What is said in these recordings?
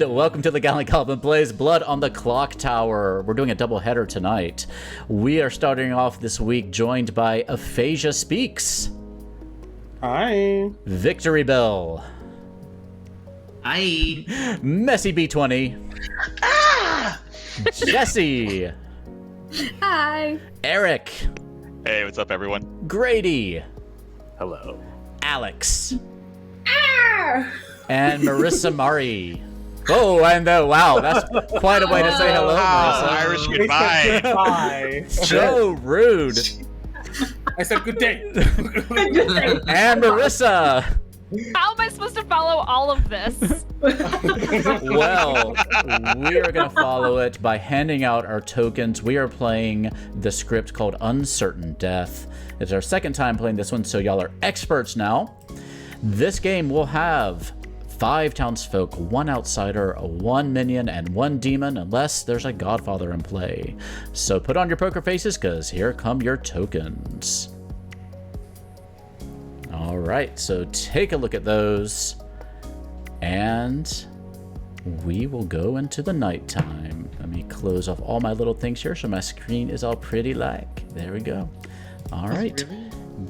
And welcome to the Gallant Goblin Plays Blood on the Clocktower. We're doing a double header tonight. We are starting off this week joined by Aphasia Speaks. Hi. Victory Bell. Hi. Messy B20. Ah! Jesse. Hi. Eric. Hey, what's up, everyone? Grady. Hello. Alex. Ah! And Marissa Mari. Oh, and wow, that's quite a way to say hello, Wow, Marissa. Irish goodbye. Goodbye. So rude. I said good day. And Marissa. How am I supposed to follow all of this? Well, we are going to follow it by handing out our tokens. We are playing the script called Uncertain Death. It's our second time playing this one, so y'all are experts now. This game will have 5 townsfolk, 1 outsider, 1 minion, and 1 demon, unless there's a godfather in play. So put on your poker faces, because here come your tokens. All right, so take a look at those, and we will go into the nighttime. Let me close off all my little things here so my screen is all pretty like. There we go. All right.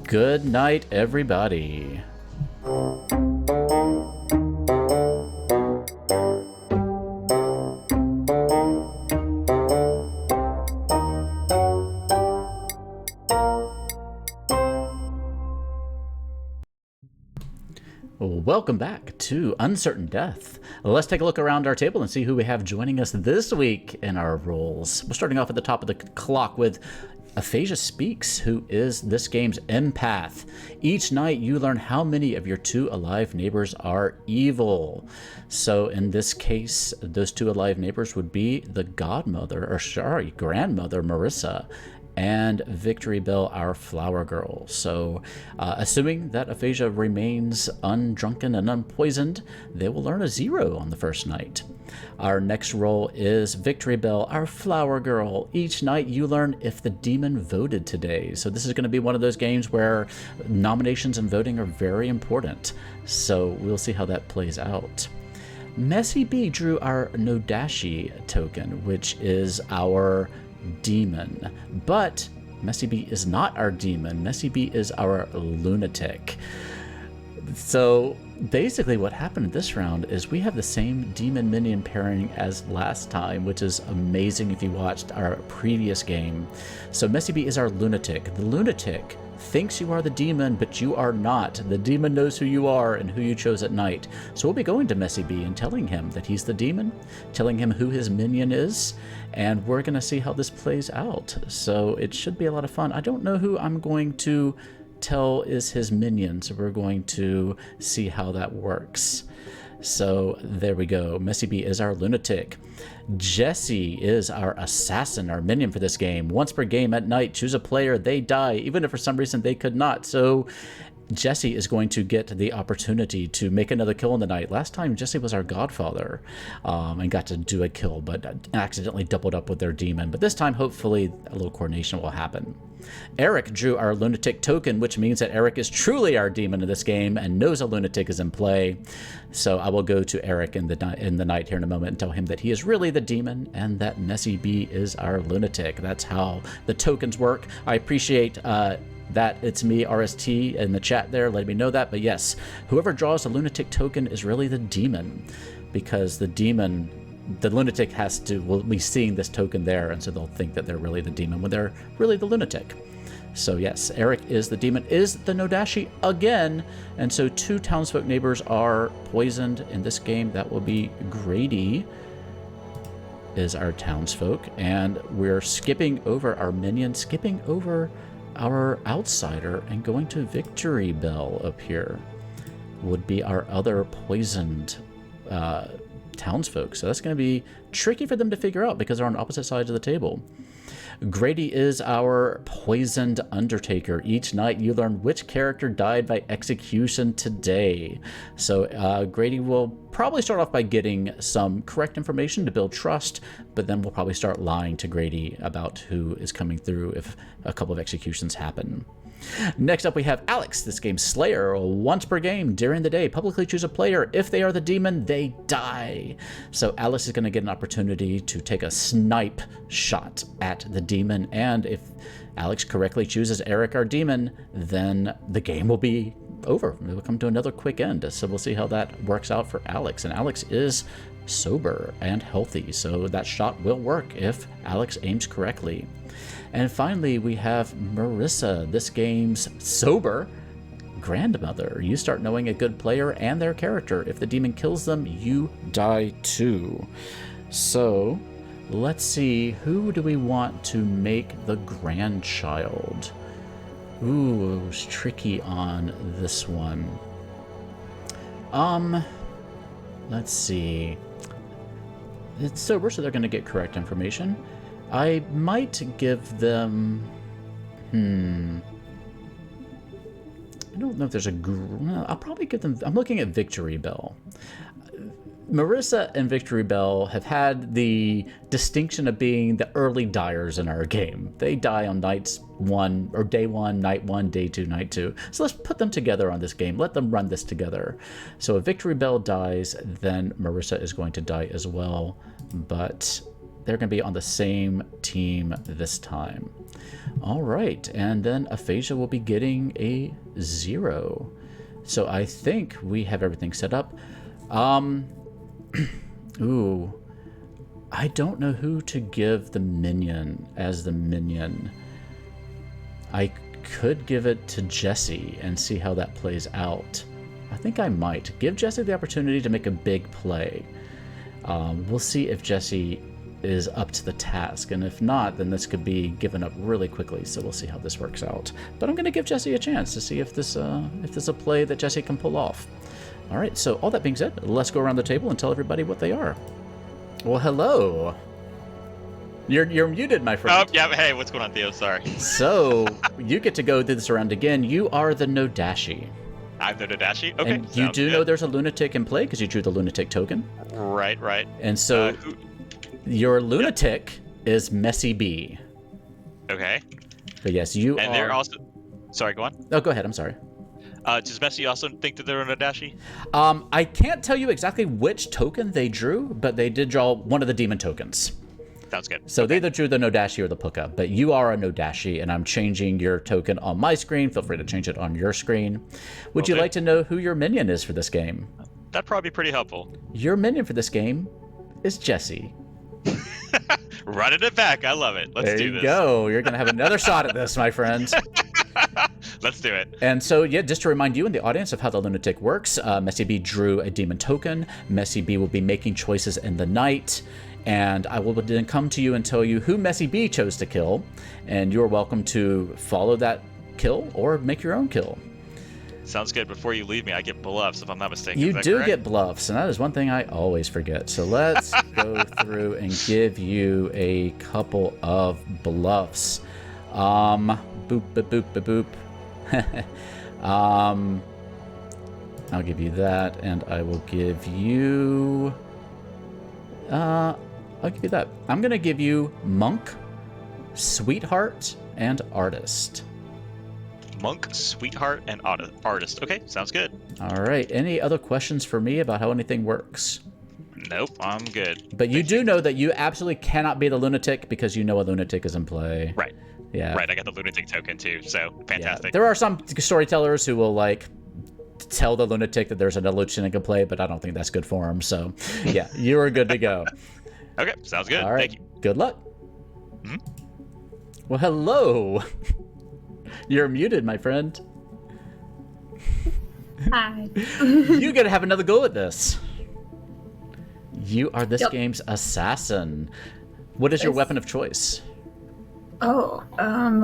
Good night, everybody. Welcome back to Uncertain Death. Let's take a look around our table and see who we have joining us this week in our roles. We're starting off at the top of the clock with Aphasia Speaks, who is this game's empath. Each night you learn how many of your 2 alive neighbors are evil. So in this case, those 2 alive neighbors would be the grandmother Marissa, and Victory Bell, our flower girl. So assuming that Aphasia remains undrunken and unpoisoned, they will earn a 0 on the first night. Our next role is Victory Bell, our flower girl. Each night you learn if the demon voted today. So this is going to be one of those games where nominations and voting are very important. So we'll see how that plays out. Messy B drew our Nodashi token, which is our demon, but Messy B is not our demon. Messy B is our lunatic. So basically what happened in this round is we have the same demon minion pairing as last time, which is amazing if you watched our previous game. So Messy B is our lunatic. The lunatic thinks you are the demon, but you are not. The demon knows who you are and who you chose at night. So we'll be going to Messy B and telling him that he's the demon, telling him who his minion is, and we're going to see how this plays out. So it should be a lot of fun. I don't know who I'm going to tell is his minion, so we're going to see how that works. So there we go. Messy B is our lunatic. Jesse is our assassin, our minion for this game. Once per game at night, choose a player, they die, even if for some reason they could not. So Jesse is going to get the opportunity to make another kill in the night. Last time, Jesse was our godfather and got to do a kill, but accidentally doubled up with their demon. But this time, hopefully, a little coordination will happen. Eric drew our lunatic token, which means that Eric is truly our demon in this game and knows a lunatic is in play. So I will go to Eric in the night here in a moment and tell him that he is really the demon and that Messy B is our lunatic. That's how the tokens work. I appreciate that it's me, RST, in the chat there, let me know that. But yes, whoever draws the lunatic token is really the demon, because the lunatic will be seeing this token there, and so they'll think that they're really the demon when they're really the lunatic. So yes, Eric is the demon, is the Nodashi again, and so 2 townsfolk neighbors are poisoned in this game. That will be Grady is our townsfolk, and we're skipping over our minion, skipping over our outsider, and going to Victory Bell up here would be our other poisoned townsfolk. So that's going to be tricky for them to figure out because they're on opposite sides of the table. Grady is our poisoned undertaker. Each night you learn which character died by execution today. So Grady will probably start off by getting some correct information to build trust, but then we'll probably start lying to Grady about who is coming through if a couple of executions happen. Next up, we have Alex, this game's Slayer. Once per game, during the day, publicly choose a player. If they are the demon, they die. So Alex is going to get an opportunity to take a snipe shot at the demon, and if Alex correctly chooses Eric, our demon, then the game will be over. It will come to another quick end. So we'll see how that works out for Alex. And Alex is sober and healthy, so that shot will work if Alex aims correctly. And finally, we have Marissa, this game's sober grandmother. You start knowing a good player and their character. If the demon kills them, you die too. So let's see, who do we want to make the grandchild? Ooh, it was tricky on this one. Let's see. It's sober, so they're going to get correct information. I might give them... I don't know if there's a... I'll probably give them... I'm looking at Victory Bell. Marissa and Victory Bell have had the distinction of being the early dyers in our game. They die on nights 1, or day 1, night 1, day 2, night 2. So let's put them together on this game. Let them run this together. So if Victory Bell dies, then Marissa is going to die as well. But they're going to be on the same team this time. All right, and then Aphasia will be getting a 0. So I think we have everything set up. Ooh, I don't know who to give the minion as the minion. I could give it to Jesse and see how that plays out. I think I might give Jesse the opportunity to make a big play. We'll see if Jesse is up to the task, and if not, then this could be given up really quickly, so we'll see how this works out. But I'm going to give Jesse a chance to see if this is a play that Jesse can pull off. All right, so all that being said, let's go around the table and tell everybody what they are. Well, hello. You're muted, my friend. Oh, yeah, hey, what's going on, Theo? Sorry. So, you get to go through this round again. You are the Nodashi. I'm the Nodashi? Okay, And you do know there's a lunatic in play because you drew the lunatic token. Right. And so, your lunatic is Messy B. Okay. But yes, you and are... they're also... Sorry, go on. Oh, go ahead. I'm sorry. Does Messi also think that they're a Nodashi? I can't tell you exactly which token they drew, but they did draw one of the demon tokens. Sounds good. So they either drew the Nodashi or the Puka, but you are a Nodashi, and I'm changing your token on my screen. Feel free to change it on your screen. Would you like to know who your minion is for this game? That'd probably be pretty helpful. Your minion for this game is Jesse. Running it back. I love it. Let's do this. There you go. You're going to have another shot at this, my friend. Let's do it. And so, yeah, just to remind you in the audience of how the lunatic works, Messy B drew a demon token. Messy B will be making choices in the night, and I will then come to you and tell you who Messy B chose to kill, and you're welcome to follow that kill or make your own kill. Sounds good. Before you leave me, I get bluffs, if I'm not mistaken. You do correct? get bluffs, and that is one thing I always forget. So let's go through and give you a couple of bluffs. Boop, boop, boop, boop. I'll give you that, and I will give you... I'll give you that. I'm going to give you Monk, Sweetheart, and Artist. Monk, Sweetheart, and Artist. Okay, sounds good. All right. Any other questions for me about how anything works? Nope, I'm good. But you do know that you absolutely cannot be the lunatic because you know a lunatic is in play. Right. Yeah. Right, I got the lunatic token too, so fantastic. Yeah. There are some storytellers who will like tell the lunatic that there's another lunatic in play, but I don't think that's good for him. So, yeah, you are good to go. Okay, sounds good. All right. Thank you. Good luck. Hmm? Well, hello. You're muted, my friend. Hi. You gotta have another go at this. You are this Yep. game's assassin. What is your weapon of choice? Oh, I'm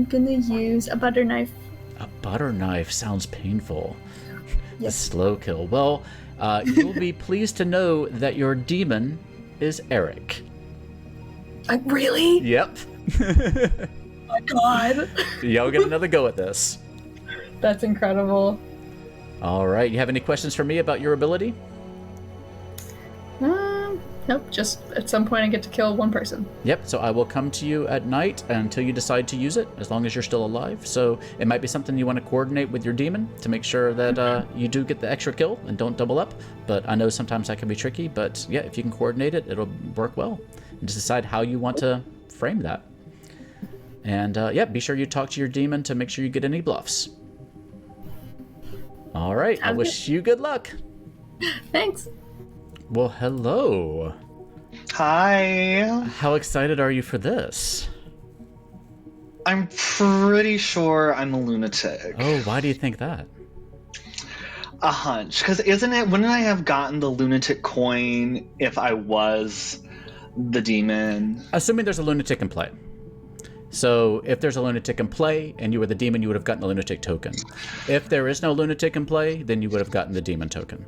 gonna use a butter knife. A butter knife sounds painful. A Yes. slow kill. Well, you'll be pleased to know that your demon is Eric. Really? Yep. Oh my god. Y'all get another go at this. That's incredible. All right. You have any questions for me about your ability? Nope, just at some point I get to kill one person. Yep, so I will come to you at night until you decide to use it, as long as you're still alive. So it might be something you want to coordinate with your demon to make sure that you do get the extra kill and don't double up. But I know sometimes that can be tricky, but yeah, if you can coordinate it, it'll work well. And just decide how you want to frame that. And yeah, be sure you talk to your demon to make sure you get any bluffs. All right, I wish you good luck. Thanks. Well, hello. Hi. How excited are you for this? I'm pretty sure I'm a lunatic. Oh, why do you think that? A hunch. Because wouldn't I have gotten the lunatic coin if I was the demon? Assuming there's a lunatic in play. So if there's a lunatic in play and you were the demon, you would have gotten the lunatic token. If there is no lunatic in play, then you would have gotten the demon token.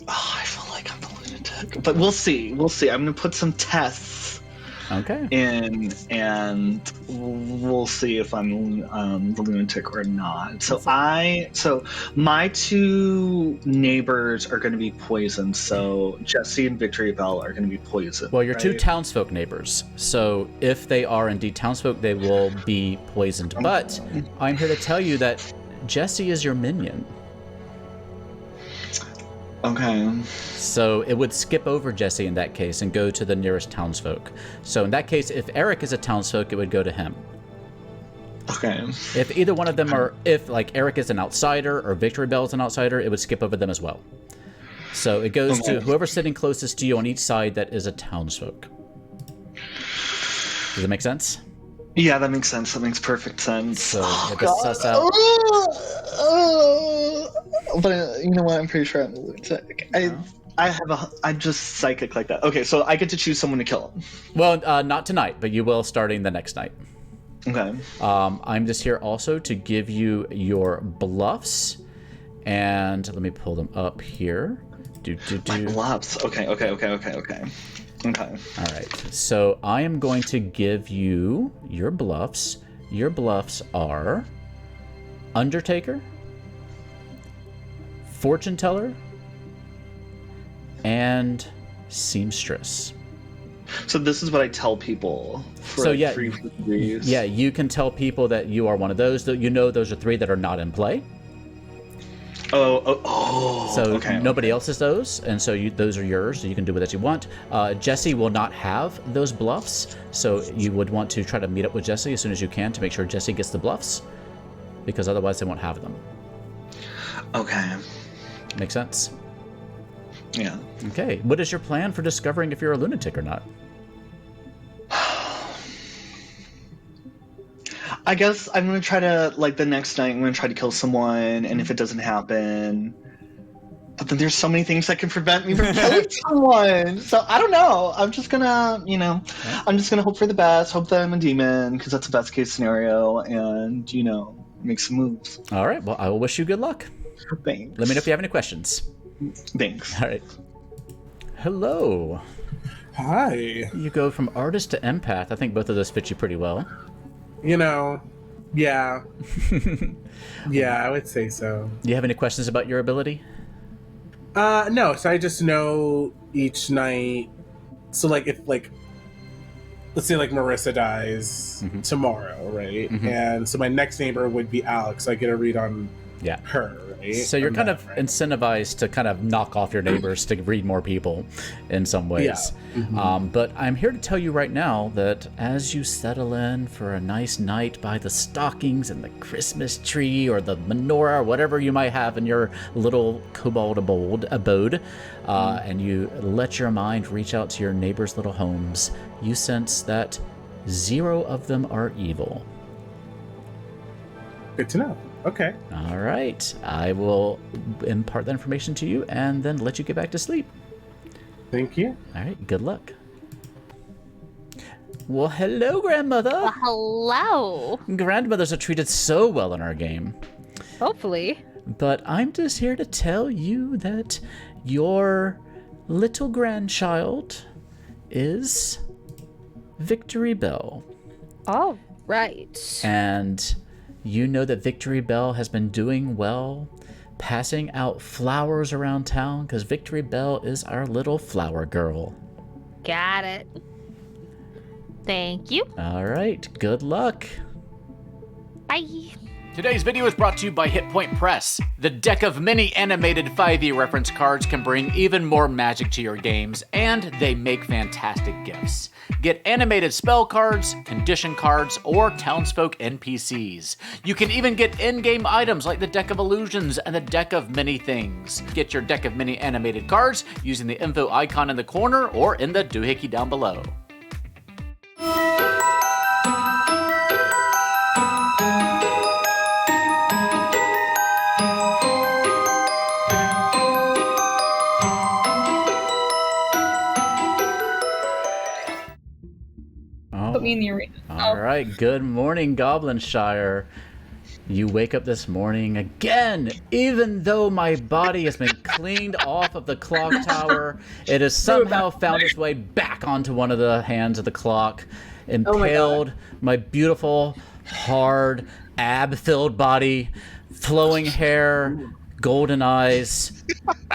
Oh, I feel like I'm the lunatic. But we'll see. We'll see. I'm going to put some tests in, and we'll see if I'm the lunatic or not. So my two neighbors are going to be poisoned. So Jesse and Victory Bell are going to be poisoned. Well, your two townsfolk neighbors. So if they are indeed townsfolk, they will be poisoned. But I'm here to tell you that Jesse is your minion. Okay. So it would skip over Jesse in that case and go to the nearest townsfolk. So in that case, if Eric is a townsfolk, it would go to him. Okay. If either one of them are, if like Eric is an outsider or Victory Bell is an outsider, it would skip over them as well. So it goes to whoever's sitting closest to you on each side that is a townsfolk. Does that make sense? Yeah, that makes sense. That makes perfect sense. So get this suss out. But you know what? I'm pretty sure I'm a lunatic. I'm just psychic like that. Okay, so I get to choose someone to kill. Well, not tonight, but you will starting the next night. Okay. I'm just here also to give you your bluffs, and let me pull them up here. My bluffs. Okay. All right. So I am going to give you your bluffs. Your bluffs are Undertaker, Fortune Teller, and Seamstress. So this is what I tell people. Yeah, you can tell people that you are one of those. You know those are three that are not in play. So nobody else is those, and so those are yours, so you can do what you want. Jesse will not have those bluffs, so you would want to try to meet up with Jesse as soon as you can to make sure Jesse gets the bluffs, because otherwise they won't have them. Okay. Make sense? Yeah. Okay. What is your plan for discovering if you're a lunatic or not? I guess I'm going to try to, like, the next night, I'm going to try to kill someone, and if it doesn't happen... But then there's so many things that can prevent me from killing someone! So, I don't know. I'm just going to, I'm just going to hope for the best, hope that I'm a demon, because that's the best case scenario, and, make some moves. All right. Well, I will wish you good luck. Thanks. Let me know if you have any questions. Thanks. All right. Hello. Hi. You go from artist to empath. I think both of those fit you pretty well. Yeah. Yeah, I would say so. Do you have any questions about your ability? No, so I just know each night. So, like, if, like, let's say, like, Marissa dies tomorrow, right? And so my next neighbor would be Alex. So I get a read on her, right? So you're kind of incentivized to kind of knock off your neighbors to read more people in some ways. Yeah. But I'm here to tell you right now that as you settle in for a nice night by the stockings and the Christmas tree or the menorah or whatever you might have in your little kobold abode, and you let your mind reach out to your neighbors' little homes, you sense that 0 of them are evil. Good to know. Okay. All right. I will impart that information to you and then let you get back to sleep. Thank you. All right. Good luck. Well, hello, Grandmother. Well, hello. Grandmothers are treated so well in our game. Hopefully. But I'm just here to tell you that your little grandchild is Victory Bell. All right. And you know that Victory Bell has been doing well passing out flowers around town because Victory Bell is our little flower girl. Got it. Thank you. All right, good luck. Bye. Today's video is brought to you by Hit Point Press. The deck of many animated 5e reference cards can bring even more magic to your games, and they make fantastic gifts. Get animated spell cards, condition cards, or townsfolk NPCs. You can even get in-game items like the Deck of Illusions and the Deck of Many Things. Get your deck of many animated cards using the info icon in the corner or in the doohickey down below. Put me in the arena. All right, good morning, Goblinshire. You wake up this morning again. Even though my body has been cleaned off of the clock tower, it has somehow found its way back onto one of the hands of the clock, impaled my beautiful, hard, ab-filled body, flowing hair, golden eyes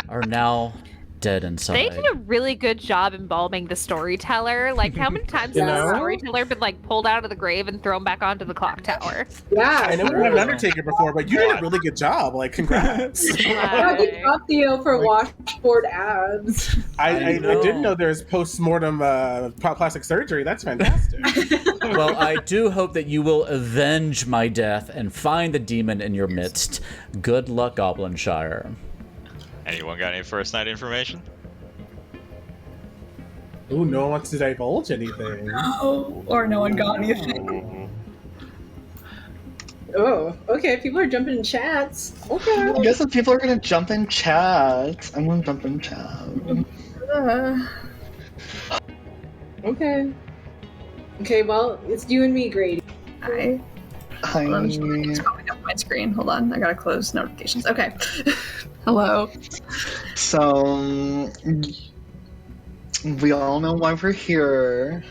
are now dead inside. They did a really good job embalming the storyteller. Like, how many times has the storyteller been like pulled out of the grave and thrown back onto the clock tower? Yeah, I know we had an Undertaker before, but you did a really good job. Like, congrats. Good job, Theo, for washboard abs. I didn't know there's post-mortem plastic surgery. That's fantastic. Well, I do hope that you will avenge my death and find the demon in your midst. Good luck, Goblinshire. Anyone got any first night information? Ooh, no one wants to divulge anything. Oh, or no one got anything. Oh, okay. People are jumping in chats. Okay. I guess if people are gonna jump in chat, I'm gonna jump in chat. Okay. Okay, well, it's you and me, Grady. Hi. Hi. Hold on, it's popping up my screen. Hold on, I gotta close notifications. Okay. Hello. So, we all know why we're here.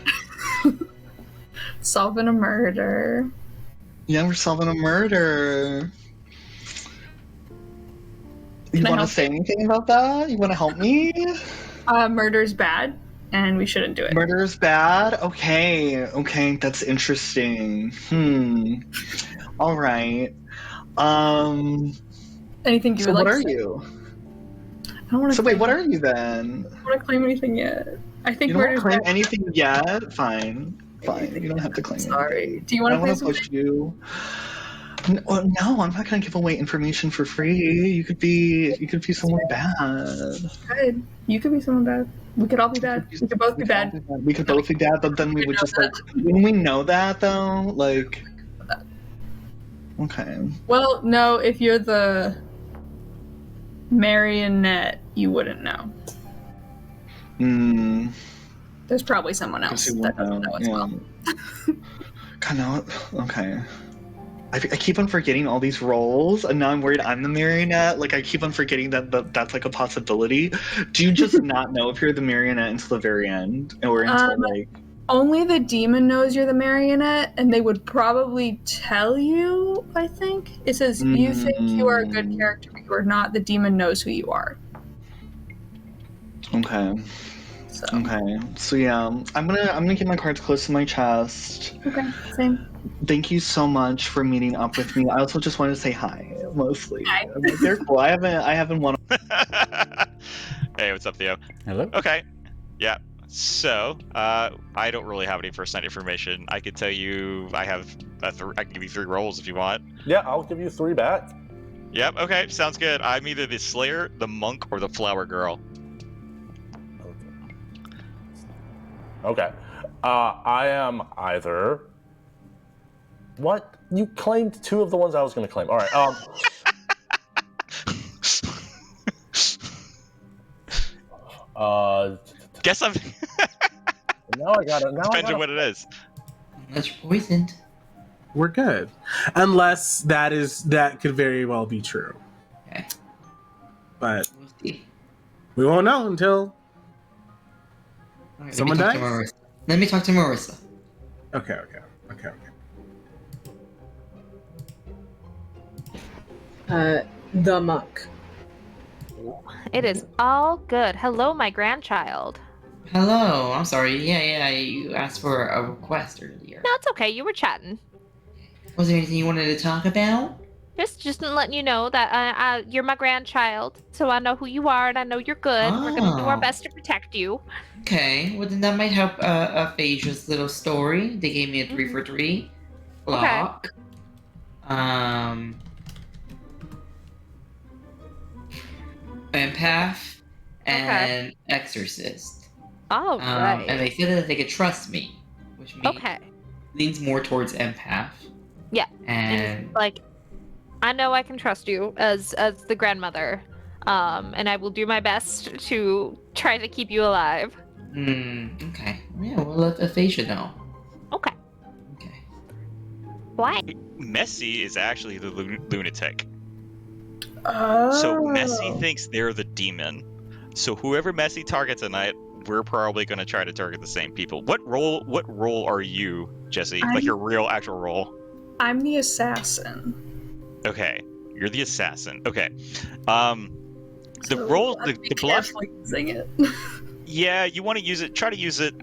Solving a murder. Yeah, we're solving a murder. You Can I want to help say anything about that? You want to help me? Murder's bad, and we shouldn't do it. Murder is bad? Okay, that's interesting. All right. Anything you So would what like are to say? you? I don't want to. So wait, what are you then? I don't want to claim anything yet. I think You don't murder's claim bad. anything yet? Fine. You don't have to claim Sorry. anything. Do you want I to don't play want to something? push you. No, I'm not gonna give away information for free. You could be someone bad. Good. You could be someone bad. We could all be bad. We could both be bad. We could both be bad, but then we would just like when we know that though, like okay. Well, no, if you're the marionette, you wouldn't know. There's probably someone else that doesn't know as well. Kind of okay. I keep on forgetting all these roles, and now I'm worried I'm the marionette. Like I keep on forgetting that that's like a possibility. Do you just not know if you're the marionette until the very end, or until like? Only the demon knows you're the marionette, and they would probably tell you, I think. It says, you think you are a good character, but you are not. The demon knows who you are. Okay. So yeah, I'm gonna keep my cards close to my chest. Okay, same. Thank you so much for meeting up with me. I also just wanted to say hi, mostly. Hi. They're cool. I haven't won. Hey, what's up, Theo? Hello? Okay. Yeah. So, I don't really have any first night information. I could tell you I can give you 3 rolls if you want. Yeah, I'll give you 3 back. Yep, okay, sounds good. I'm either the Slayer, the Monk, or the Flower Girl. Okay. I am either... What? You claimed 2 of the ones I was going to claim. All right. Guess I'm... Now I got it. Depends on what it is. That's poisoned. We're good. Unless that could very well be true. Okay. But We'll see. we won't know until Alright, someone dies. Let me talk to Marissa. Okay. the monk. It is all good. Hello, my grandchild. Hello, I'm sorry. Yeah, you asked for a request earlier. No, it's okay. You were chatting. Was there anything you wanted to talk about? Just letting you know that you're my grandchild, so I know who you are and I know you're good. We're gonna do our Oh. best to protect you. Okay, well then that might help Aphasia's little story. They gave me a 3 for 3 block. Empath and Exorcist. Oh, right. And they said that they could trust me, which leans more towards empath. Yeah. And like, I know I can trust you as the grandmother, and I will do my best to try to keep you alive. Okay. Yeah, we'll let Aphasia know. Okay. Okay. Why? Messy is actually the lunatic. Oh. So Messy thinks they're the demon. So whoever Messy targets tonight, we're probably going to try to target the same people. What role are you, Jesse? Like your real actual role? I'm the assassin. Okay, you're the assassin. Okay. The role, the bluff. Using it. Yeah, you want to use it. Try to use it.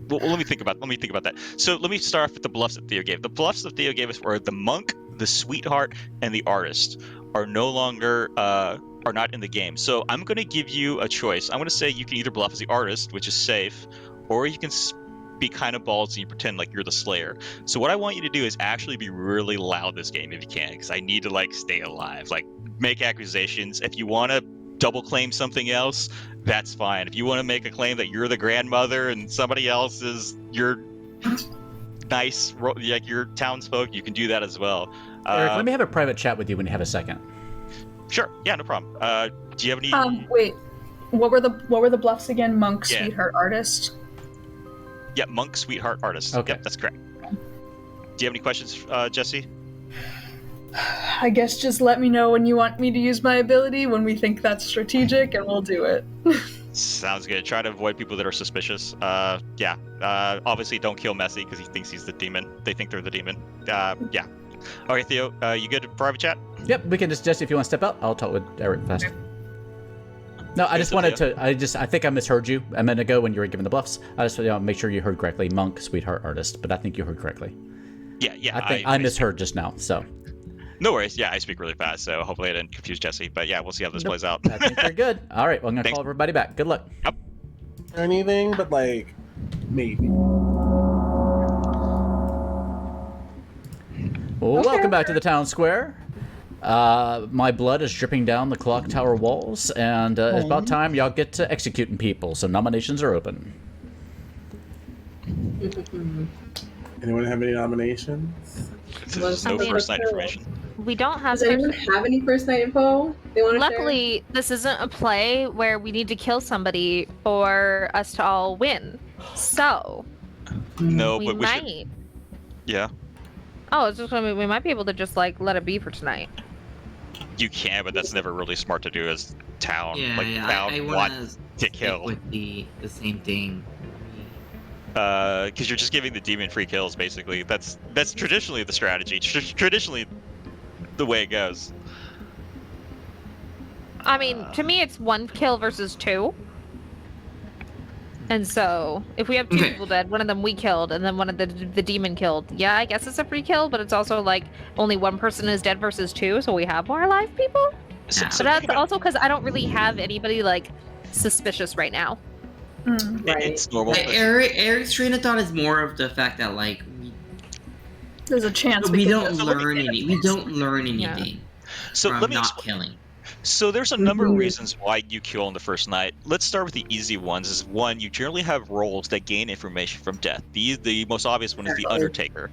Well, let me think about that. So let me start off with the bluffs that Theo gave. The bluffs that Theo gave us were the monk, the sweetheart, and the artist are no longer are not in the game. So I'm going to give you a choice. I'm going to say you can either bluff as the artist, which is safe, or you can be kind of ballsy and pretend like you're the slayer. So what I want you to do is actually be really loud this game if you can, because I need to stay alive. Make accusations. If you want to double claim something else, that's fine. If you want to make a claim that you're the grandmother and somebody else is your nice, your townsfolk, you can do that as well. Eric, let me have a private chat with you when you have a second. Sure. Yeah, no problem. Do you have any? Wait. What were the bluffs again? Monk, sweetheart, artist. Yeah, monk, sweetheart, artist. Okay, yep, that's correct. Do you have any questions, Jesse? I guess just let me know when you want me to use my ability, when we think that's strategic, and we'll do it. Sounds good. Try to avoid people that are suspicious. Obviously don't kill Messy because he thinks he's the demon. They think they're the demon. Yeah. Okay, Theo, you good at private chat? Yep, we can just, Jesse, if you want to step out, I'll talk with Eric fast. No, I just wanted to, I think I misheard you a minute ago when you were giving the bluffs. I just want to make sure you heard correctly. Monk, sweetheart, artist, but I think you heard correctly. Yeah. I think I misheard just now, so. No worries. Yeah, I speak really fast, so hopefully I didn't confuse Jesse. But yeah, we'll see how this plays out. I think you're good. All right, well, I'm going to call everybody back. Good luck. Yep. Anything, but maybe. Well, welcome back to the town square. My blood is dripping down the Clocktower walls, and it's about time y'all get to executing people, so nominations are open. Anyone have any nominations? There's no first night information. We don't have. Does anyone have any first night info they want to share? Luckily, this isn't a play where we need to kill somebody for us to all win. So, no, we but we might. should. Yeah. Oh, it's just gonna be, we might be able to just let it be for tonight. You can, but that's never really smart to do as town. I Town want to kill. with the same thing. Because you're just giving the demon free kills, basically. That's traditionally the strategy. Traditionally, the way it goes. I mean, to me, it's 1 kill versus 2. And so, if we have 2 people dead, one of them we killed, and then one of the demon killed. Yeah, I guess it's a free kill, but it's also only 1 person is dead versus 2, so we have more alive people. So but that's also because I don't really have anybody suspicious right now. Right. It's normal. Eric's train of thought is more of the fact that there's a chance we don't learn anything. We don't learn anything So from let me not killing. So there's a number of reasons why you kill on the first night. Let's start with the easy ones. Is one, you generally have roles that gain information from death. The most obvious one is the Undertaker.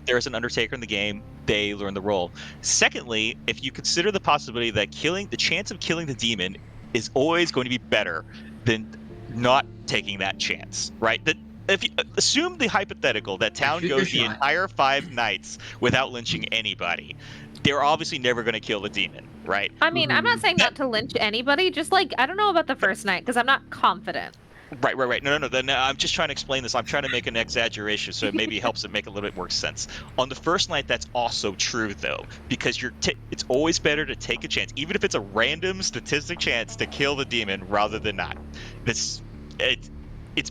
There's an Undertaker in the game. They learn the role. Secondly, if you consider the possibility that the chance of killing the demon is always going to be better than not taking that chance, right? That if you assume the hypothetical that town goes the entire 5 nights without lynching anybody, they're obviously never going to kill the demon, right? I mean, I'm not saying not to lynch anybody, just I don't know about the first night because I'm not confident. Right. No. Then I'm just trying to explain this. I'm trying to make an exaggeration, so it maybe helps it make a little bit more sense. On the first night, that's also true though, because it's always better to take a chance, even if it's a random statistic chance, to kill the demon rather than not. It's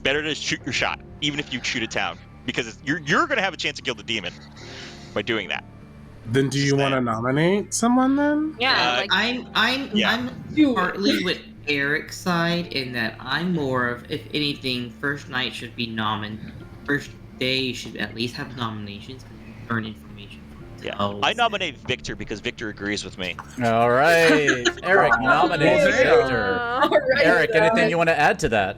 better to shoot your shot, even if you shoot a town, because you're going to have a chance to kill the demon by doing that. Then do you want to nominate someone then? Yeah, I'm partly with Eric's side in that I'm more of, if anything, first night should be first day should at least have nominations because you earn information. Yeah, I nominate Victor because Victor agrees with me. All right, Eric nominates Victor. Eric, anything you want to add to that?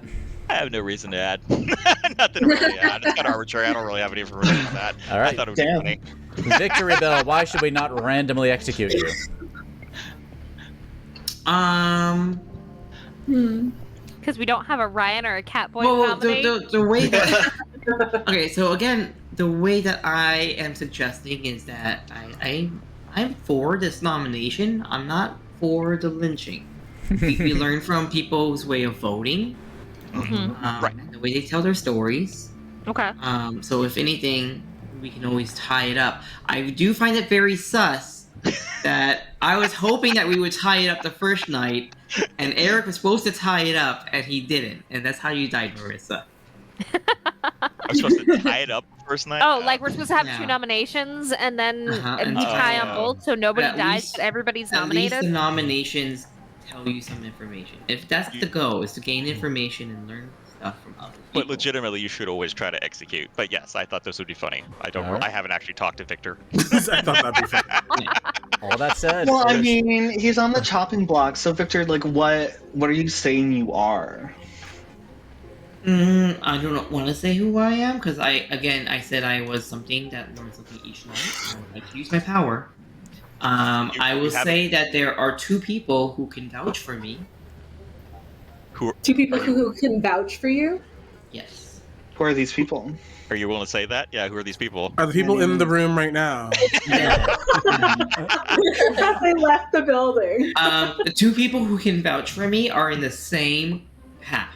I have no reason to add. Nothing to really add. It's kind of arbitrary. I don't really have any information on that. All right. I thought it was funny. Victory Bell, why should we not randomly execute you? Because we don't have a Ryan or a Catboy Well, nominate. the way that okay, so again, the way that I am suggesting is that I'm for this nomination. I'm not for the lynching. We learn from people's way of voting, the way they tell their stories. Okay. So if anything, we can always tie it up. I do find it very sus that I was hoping that we would tie it up the first night, and Eric was supposed to tie it up, and he didn't. And that's how you died, Marissa. I'm supposed to tie it up the first night? Oh, like we're supposed to have 2 nominations, and then and we tie on both, so nobody dies, but everybody's nominated? At least the nominations tell you some information. If that's the goal, is to gain information and learn stuff from others. But legitimately, you should always try to execute. But yes, I thought this would be funny. I haven't actually talked to Victor. I thought that'd be funny. All that said. Well, I mean, he's on the chopping block. So, Victor, like, what are you saying you are? I don't want to say who I am because I said I was something that learned something each night. I would like to use my power. I will say that there are 2 people who can vouch for me. 2 people who can vouch for you? Yes. Who are these people? Are you willing to say that? Yeah, who are these people? Are the people in the room right now? They left the building. The 2 people who can vouch for me are in the same half.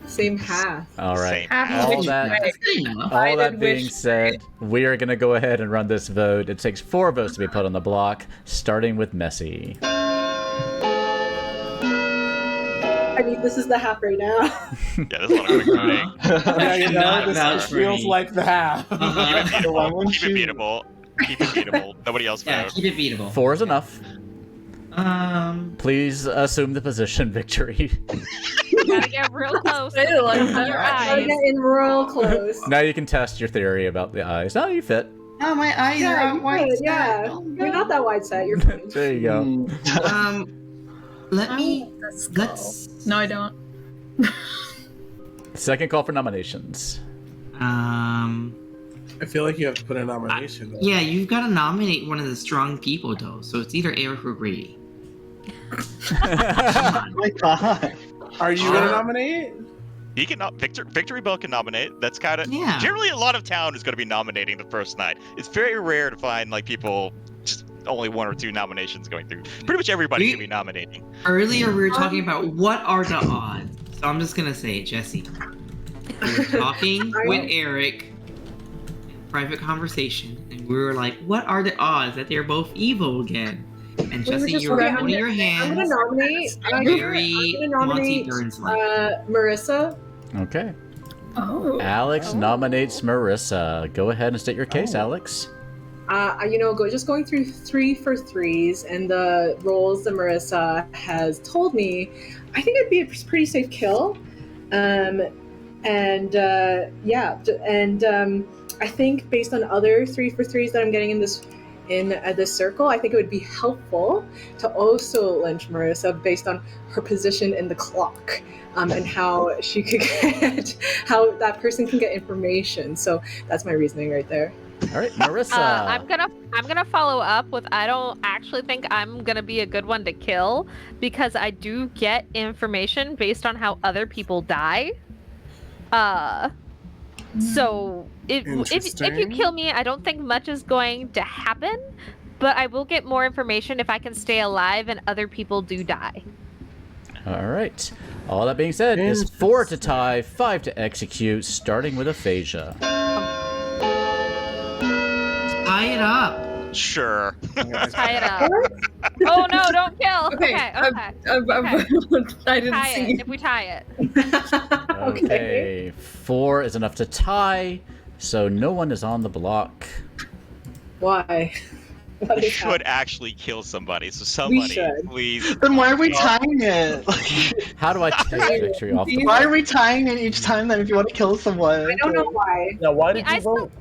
Same half. All right. All that being said, we are going to go ahead and run this vote. It takes 4 votes to be put on the block, starting with Messy. I mean, this is the half right now. Yeah, this is not a quick voting. Yeah, you know, this feels like the half. Keep it beatable. Keep it beatable. Nobody else vote. Yeah, keep it beatable. 4 is enough. Please assume the position, Victory. You gotta get real close. Your Gotta get in real close. Now you can test your theory about the eyes. No, you fit. Oh, my eyes are Yeah, on white. yeah. You're not that wide set. You're fine. There you go. Let's. No, I don't. Second call for nominations. I feel like you have to put a nomination. Yeah, you've got to nominate one of the strong people, though. So it's either Eric or Grady. Oh my god. Are you going to nominate? He can Victory Bell can nominate. That's kind of Yeah. generally a lot of town is going to be nominating the first night. It's very rare to find like people just only 1 or 2 nominations going through. Pretty much everybody can be nominating. Earlier, we were talking about what are the odds. So I'm just gonna say it, Jesse. We were talking with Eric in private conversation, and we were like, "What are the odds that they're both evil again?" And Jesse, you were holding your hands. I'm gonna nominate. Very Monty Burns-like. Marissa. Okay. Oh. Alex nominates Marissa. Go ahead and state your case, Alex. Just going through 3 for 3s and the roles that Marissa has told me, I think it'd be a pretty safe kill. I think based on other 3 for 3s that I'm getting in this circle, I think it would be helpful to also lynch Marissa based on her position in the clock. And how she could how that person can get information. So that's my reasoning right there. All right, Marissa. I'm gonna follow up with I don't actually think I'm gonna be a good one to kill because I do get information based on how other people die. So if you kill me, I don't think much is going to happen, but I will get more information if I can stay alive and other people do die. All right. All that being said, is 4 to tie, 5 to execute, starting with Aphasia. Tie it up. Sure. Tie it up. Oh no! Don't kill. Okay. I didn't Tie see. it. If we tie it. Okay. 4 is enough to tie, so no one is on the block. Why? What We is should actually kill somebody. So somebody, should. please. Then why are we tying it? How do I take victory off the Why are we tying it each time then if you want to kill someone? I don't know why. Now, why did I you vote?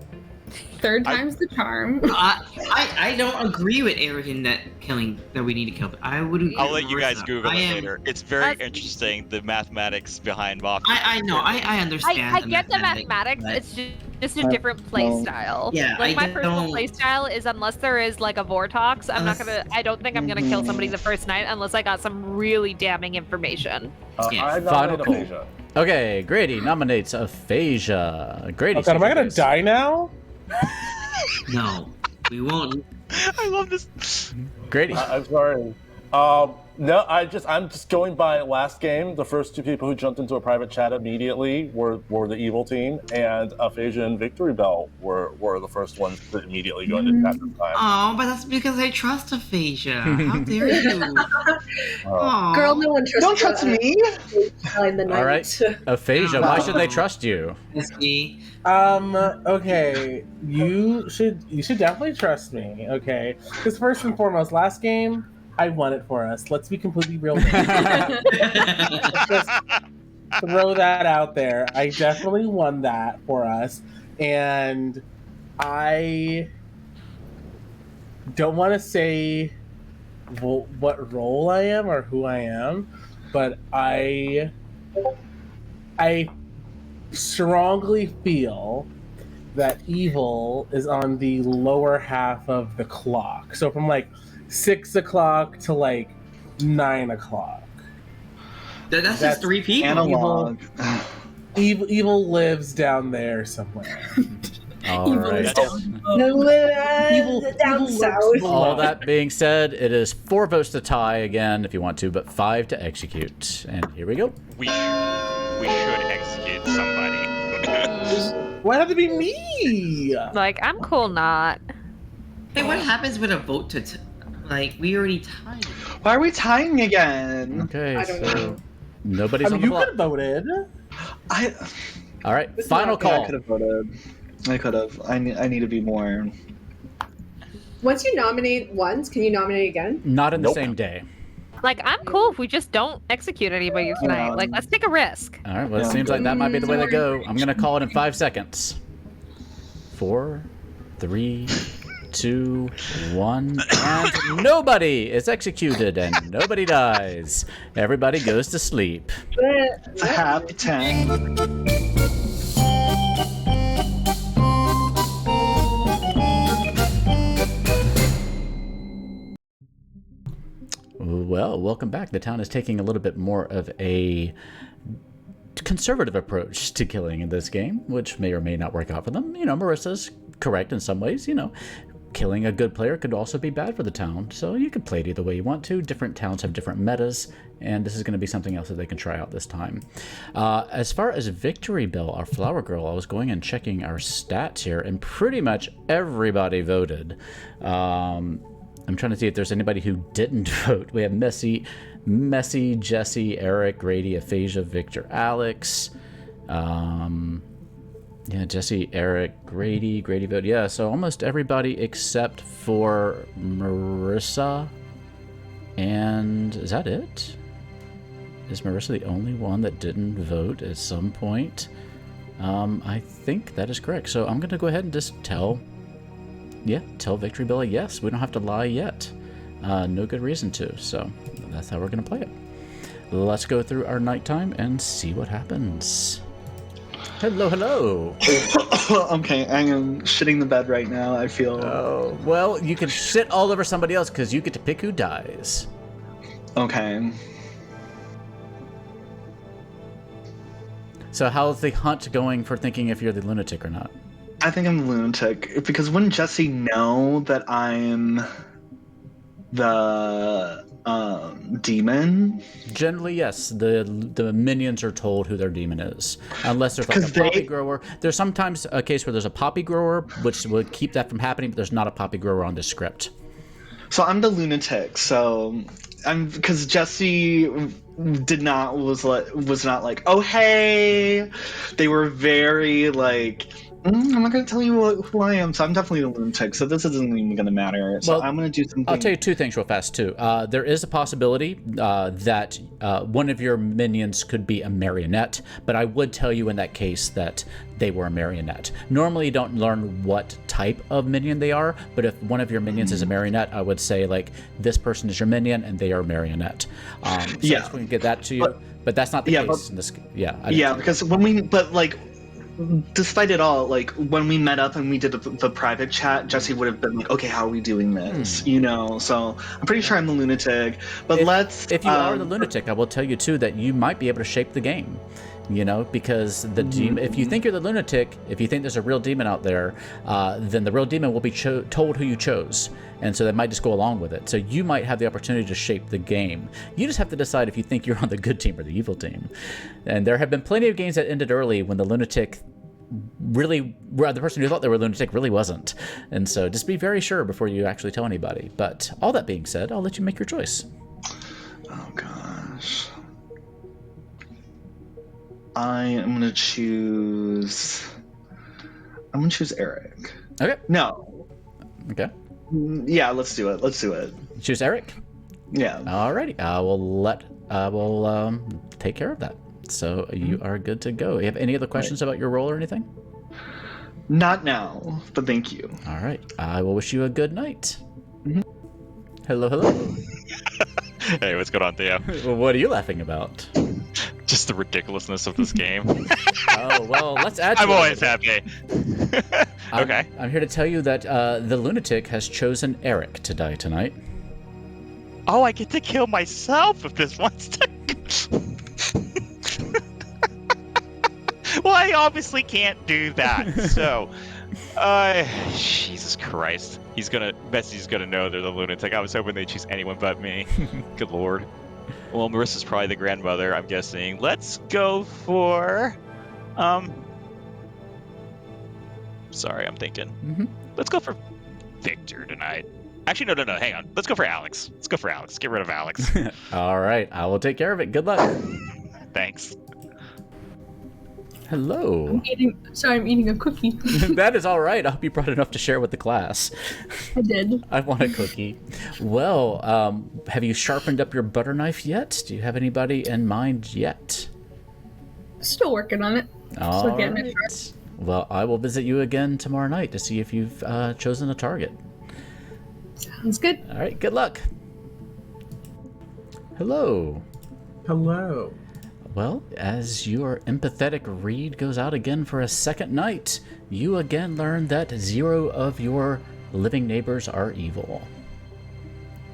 Third time's the charm. I don't agree with everything that we need to kill. But I wouldn't. I'll let you guys Marissa. Google I it am- later. It's very interesting, the mathematics behind Mafia. I know. I understand. I get the mathematics. but- It's just a different play style. Yeah, like my I personal don't- play style is unless there is like a Vortox, I don't think I'm gonna kill somebody the first night unless I got some really damning information. Yeah. I Final nominate call. Aphasia. Okay, Grady nominates Aphasia. Grady. Oh god, am I see gonna this. die now? No, we won't. I love this. Grady. I'm sorry. No, I'm just going by last game. The first two people who jumped into a private chat immediately were the evil team, and Aphasia and Victory Bell were the first ones to immediately go into chat this time. Oh, but that's because I trust Aphasia. How dare you? Aw. Girl, no one trusts Don't trust me. In the night. All right. Aphasia, why should they trust you? It's me. Okay. You should definitely trust me, okay? Because first and foremost, last game, I won it for us. Let's be completely real. Just throw that out there. I definitely won that for us. And I don't want to say what role I am or who I am, but I strongly feel that evil is on the lower half of the clock. So from like 6 o'clock to like 9 o'clock. That's just 3 people. Analog. Evil lives down there somewhere. All right. Evil down lurks south. below. All that being said, it is 4 votes to tie again if you want to, but 5 to execute. And here we go. We should execute somebody. Why have to be me? Like I'm cool not. Hey, what happens with a vote to like we already tied? Why are we tying again? Okay, I don't so know. nobody's I mean, on the you block. could have voted. All right, This is final not- Yeah, I call. could have voted. I could have. I need to be more. Once you nominate once, can you nominate again? Not in the Nope. same day. Like I'm cool if we just don't execute anybody tonight. Like let's take a risk. All right, well, it Yeah. seems like that might be the way to go. I'm going to call it in 5 seconds. 4, 3, 2, 1, and nobody is executed and nobody dies. Everybody goes to sleep. It's a happy 10. Well, welcome back. The town is taking a little bit more of a conservative approach to killing in this game, which may or may not work out for them. You know, Marissa's correct in some ways. You know, killing a good player could also be bad for the town, so you can play it either way you want to. Different towns have different metas, and this is going to be something else that they can try out this time. As far as Victory Bell, our flower girl, I was going and checking our stats here, and pretty much everybody voted. I'm trying to see if there's anybody who didn't vote. We have Messy, Jesse, Eric, Grady, Aphasia, Victor, Alex. Yeah, Jesse, Eric, Grady voted. Yeah, so almost everybody except for Marissa. And is that it? Is Marissa the only one that didn't vote at some point? I think that is correct. So I'm going to go ahead and just tell Victory Bell a yes. We don't have to lie yet. No good reason to. So that's how we're going to play it. Let's go through our nighttime and see what happens. Hello. Okay, I am shitting the bed right now. I feel. Oh, well, you can shit all over somebody else because you get to pick who dies. Okay. So how's the hunt going for thinking if you're the lunatic or not? I think I'm lunatic because wouldn't Jesse know that I'm the demon? Generally, yes. The minions are told who their demon is, unless there's like a poppy grower. There's sometimes a case where there's a poppy grower, which would keep that from happening, but there's not a poppy grower on the script. So I'm the lunatic. So because Jesse was not like, oh hey. They were very like, I'm not going to tell you who I am, so I'm definitely the lunatic, so this isn't even going to matter. So I'm going to do something. I'll tell you two things real fast, too. There is a possibility that one of your minions could be a marionette, but I would tell you in that case that they were a marionette. Normally, you don't learn what type of minion they are, but if one of your minions is a marionette, I would say, like, this person is your minion, and they are a marionette. We can get that to you, but that's not the case. Because despite it all, like when we met up and we did the private chat, Jesse would have been like, okay, how are we doing this? So I'm pretty sure I'm the lunatic, but if you are the lunatic, I will tell you too that you might be able to shape the game, because the demon, if you think you're the lunatic, if you think there's a real demon out there, then the real demon will be told who you chose, and so they might just go along with it. So you might have the opportunity to shape the game. You just have to decide if you think you're on the good team or the evil team. And there have been plenty of games that ended early when the lunatic the person who thought they were a lunatic really wasn't. And so just be very sure before you actually tell anybody. But all that being said, I'll let you make your choice. Oh gosh. I'm gonna choose Eric. Okay. No. Okay. Yeah, let's do it. Choose Eric? Yeah. Alrighty. I will take care of that. So you are good to go. You have any other questions about your role or anything? Not now, but thank you. All right. I will wish you a good night. Mm-hmm. Hello. Hey, what's going on, Theo? Well, what are you laughing about? Just the ridiculousness of this game. Oh, well, let's add to I'm always happy. Okay. I'm here to tell you that the lunatic has chosen Eric to die tonight. Oh, I get to kill myself if this wants to... Well, I obviously can't do that, so... Jesus Christ. Betsy's gonna know they're the lunatic. I was hoping they'd choose anyone but me. Good lord. Well, Marissa's probably the grandmother, I'm guessing. Let's go for... Sorry, I'm thinking. Mm-hmm. Let's go for Victor tonight. Actually, no, hang on. Let's go for Alex. Get rid of Alex. All right, I will take care of it. Good luck. Thanks. Hello. I'm eating a cookie. That is all right. I hope you brought enough to share with the class. I did. I want a cookie. Well, have you sharpened up your butter knife yet? Do you have anybody in mind yet? Still working on it. All right. Well, I will visit you again tomorrow night to see if you've chosen a target. Sounds good. All right. Good luck. Hello. Well, as your empathetic read goes out again for a second night, you again learn that 0 of your living neighbors are evil.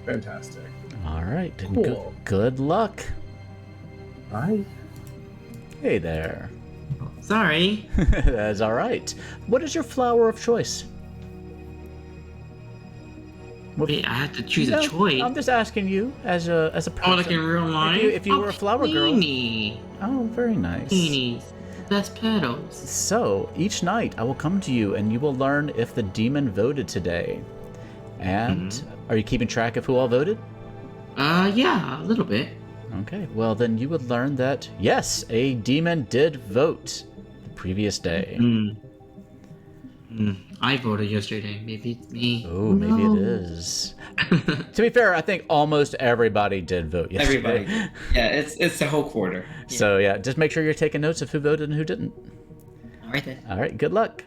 Fantastic. All right. Cool. Good luck. Bye. Hey there. Sorry. That's all right. What is your flower of choice? Wait, I have to choose a choice. I'm just asking you as a person. Oh, like in real life? If you were a flower Queenie. girl. Oh, very nice. Queenies. Best petals. So, each night I will come to you and you will learn if the demon voted today. And are you keeping track of who all voted? Yeah, a little bit. Okay, well then you would learn that, yes, a demon did vote the previous day. I voted yesterday. Maybe it's me. Oh, maybe it is. To be fair, I think almost everybody did vote yesterday. Everybody. Yeah, it's the whole quarter. Yeah. So yeah, just make sure you're taking notes of who voted and who didn't. All right then. All right, good luck.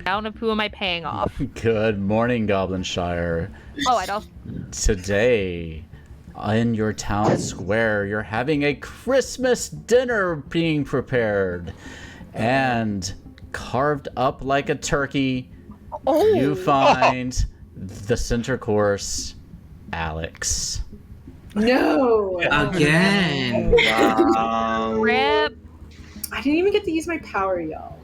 Down of who am I paying off? Good morning, Goblinshire. Oh, I don't. Today, in your town square, you're having a Christmas dinner being prepared. And carved up like a turkey, you find the center course, Alex. No. Again. Wow. Rip. I didn't even get to use my power, y'all.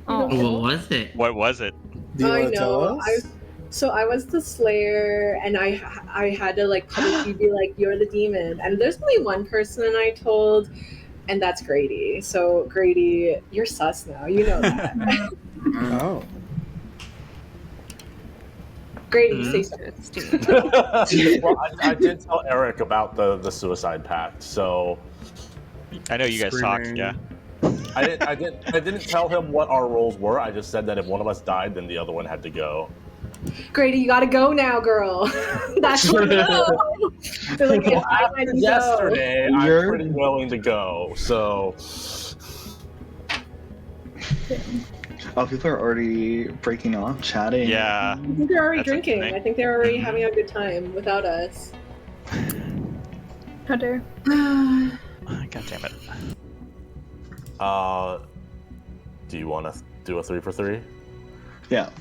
Oh. What was it? What was it? Do you I want to tell know. us? So I was the Slayer, and I had to like publicly be like, "You're the demon." And there's only one person I told, and that's Grady. So Grady, you're sus now. You know that. Oh. Grady, say something. Well, I did tell Eric about the suicide pact, so I know you guys talked. Screaming. Yeah. I didn't tell him what our roles were. I just said that if one of us died, then the other one had to go. Grady, you gotta go now, girl. That's what They're like, if I let you go. Yesterday, I'm pretty willing to go. So. Oh, people are already breaking off, chatting. Yeah. I think they're already That's drinking. okay. I think they're already having a good time without us. How dare. God damn it. Do you want to do a 3 for 3? Yeah.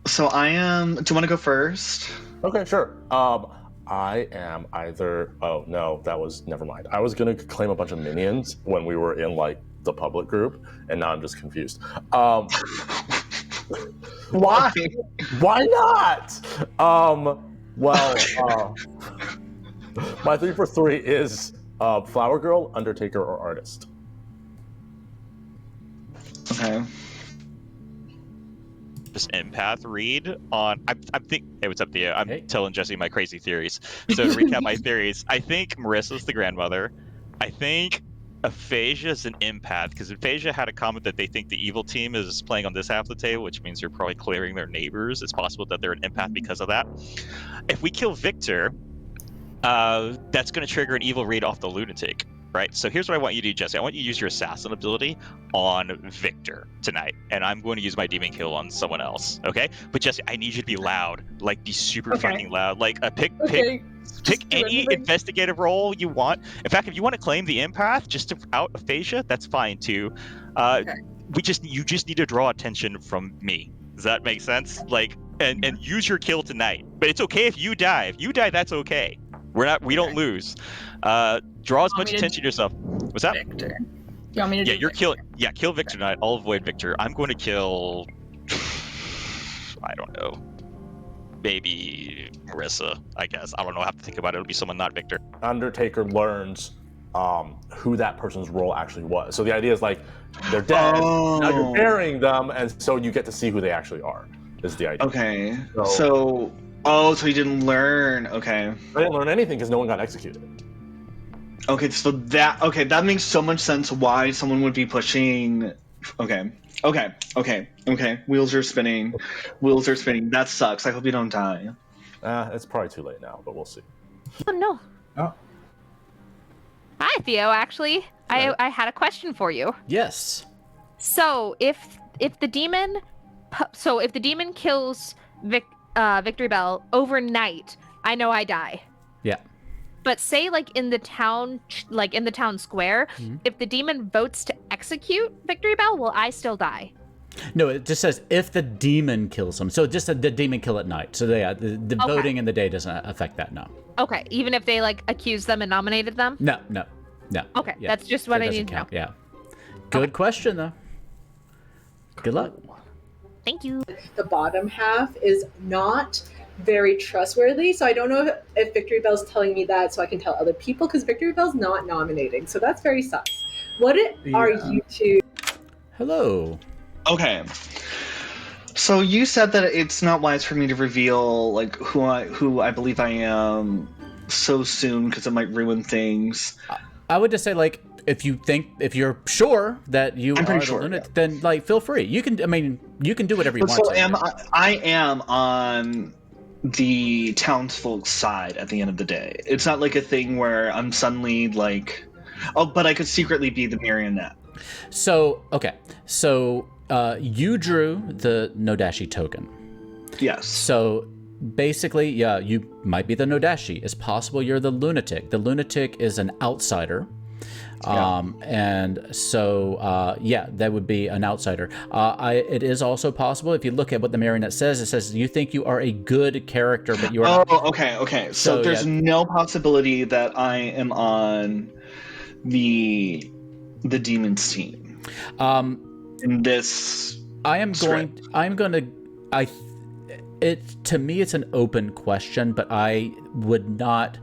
So I am. Do you want to go first? Okay, sure. I am either. Oh no, that was never mind. I was gonna claim a bunch of minions when we were in like the public group, and now I'm just confused. Why? Why not? Well, my 3 for 3 is Flower Girl, Undertaker, or Artist. Okay. Just empath read on. I think. Hey, what's up, Theo? I'm Hey. telling Jesse my crazy theories. So to recap my theories, I think Marissa's the grandmother. I think Aphasia is an empath because Aphasia had a comment that they think the evil team is playing on this half of the table, which means they're probably clearing their neighbors. It's possible that they're an empath because of that. If we kill Victor, that's going to trigger an evil read off the lunatic. Right, so here's what I want you to do, Jesse. I want you to use your assassin ability on Victor tonight, and I'm going to use my demon kill on someone else. Okay, but Jesse, I need you to be loud, like be super fucking loud. Like pick any investigative role you want. In fact, if you want to claim the empath just to out Aphasia, that's fine too. You just need to draw attention from me. Does that make sense? Like, and use your kill tonight. But it's okay if you die. If you die, that's okay. We don't lose. Draw as much attention to yourself. What's that? Victor. You want me to do You're Victor? killing. Yeah, kill Victor tonight. I'll avoid Victor. I'm going to kill. I don't know. Maybe Marissa. I guess. I don't know. I have to think about it. It'll be someone not Victor. Undertaker learns who that person's role actually was. So the idea is like they're dead. Now you're burying them, and so you get to see who they actually are. Is the idea. Okay. So you didn't learn. Okay. I didn't learn anything because no one got executed. Okay, so that makes so much sense why someone would be pushing. Okay. Wheels are spinning. That sucks. I hope you don't die. It's probably too late now, but we'll see. Oh no. Oh. Hi, Theo. Actually, I had a question for you. Yes. So if the demon kills Victory Bell overnight, I know I die. Yeah. But say in the town square, if the demon votes to execute Victory Bell, will I still die? No, it just says if the demon kills him. So just the demon kill at night. So the voting in the day doesn't affect that, no. Okay, even if they accused them and nominated them? No. Okay, Yeah. that's just So what it I doesn't need to know. count. Yeah. Good question though. Good luck. Thank you. The bottom half is not very trustworthy, so I don't know if Victory Bell's telling me that so I can tell other people, because Victory Bell's not nominating, so that's very sus. What are you two? Hello. Okay. So you said that it's not wise for me to reveal who I believe I am so soon because it might ruin things. I would just say if you're sure that you I'm are pretty the sure, lunatic, then feel free. You can do whatever you But want so to. I am on the townsfolk side at the end of the day. It's not like a thing where I'm suddenly but I could secretly be the marionette. So you drew the Nodashi token. Yes. So basically, yeah, you might be the Nodashi. It's possible you're the lunatic. The lunatic is an outsider. And so, that would be an outsider. It is also possible, if you look at what the marionette says, it says you think you are a good character, but you are not. Okay. So there's no possibility that I am on the demon's team. In this to me it's an open question, but I would not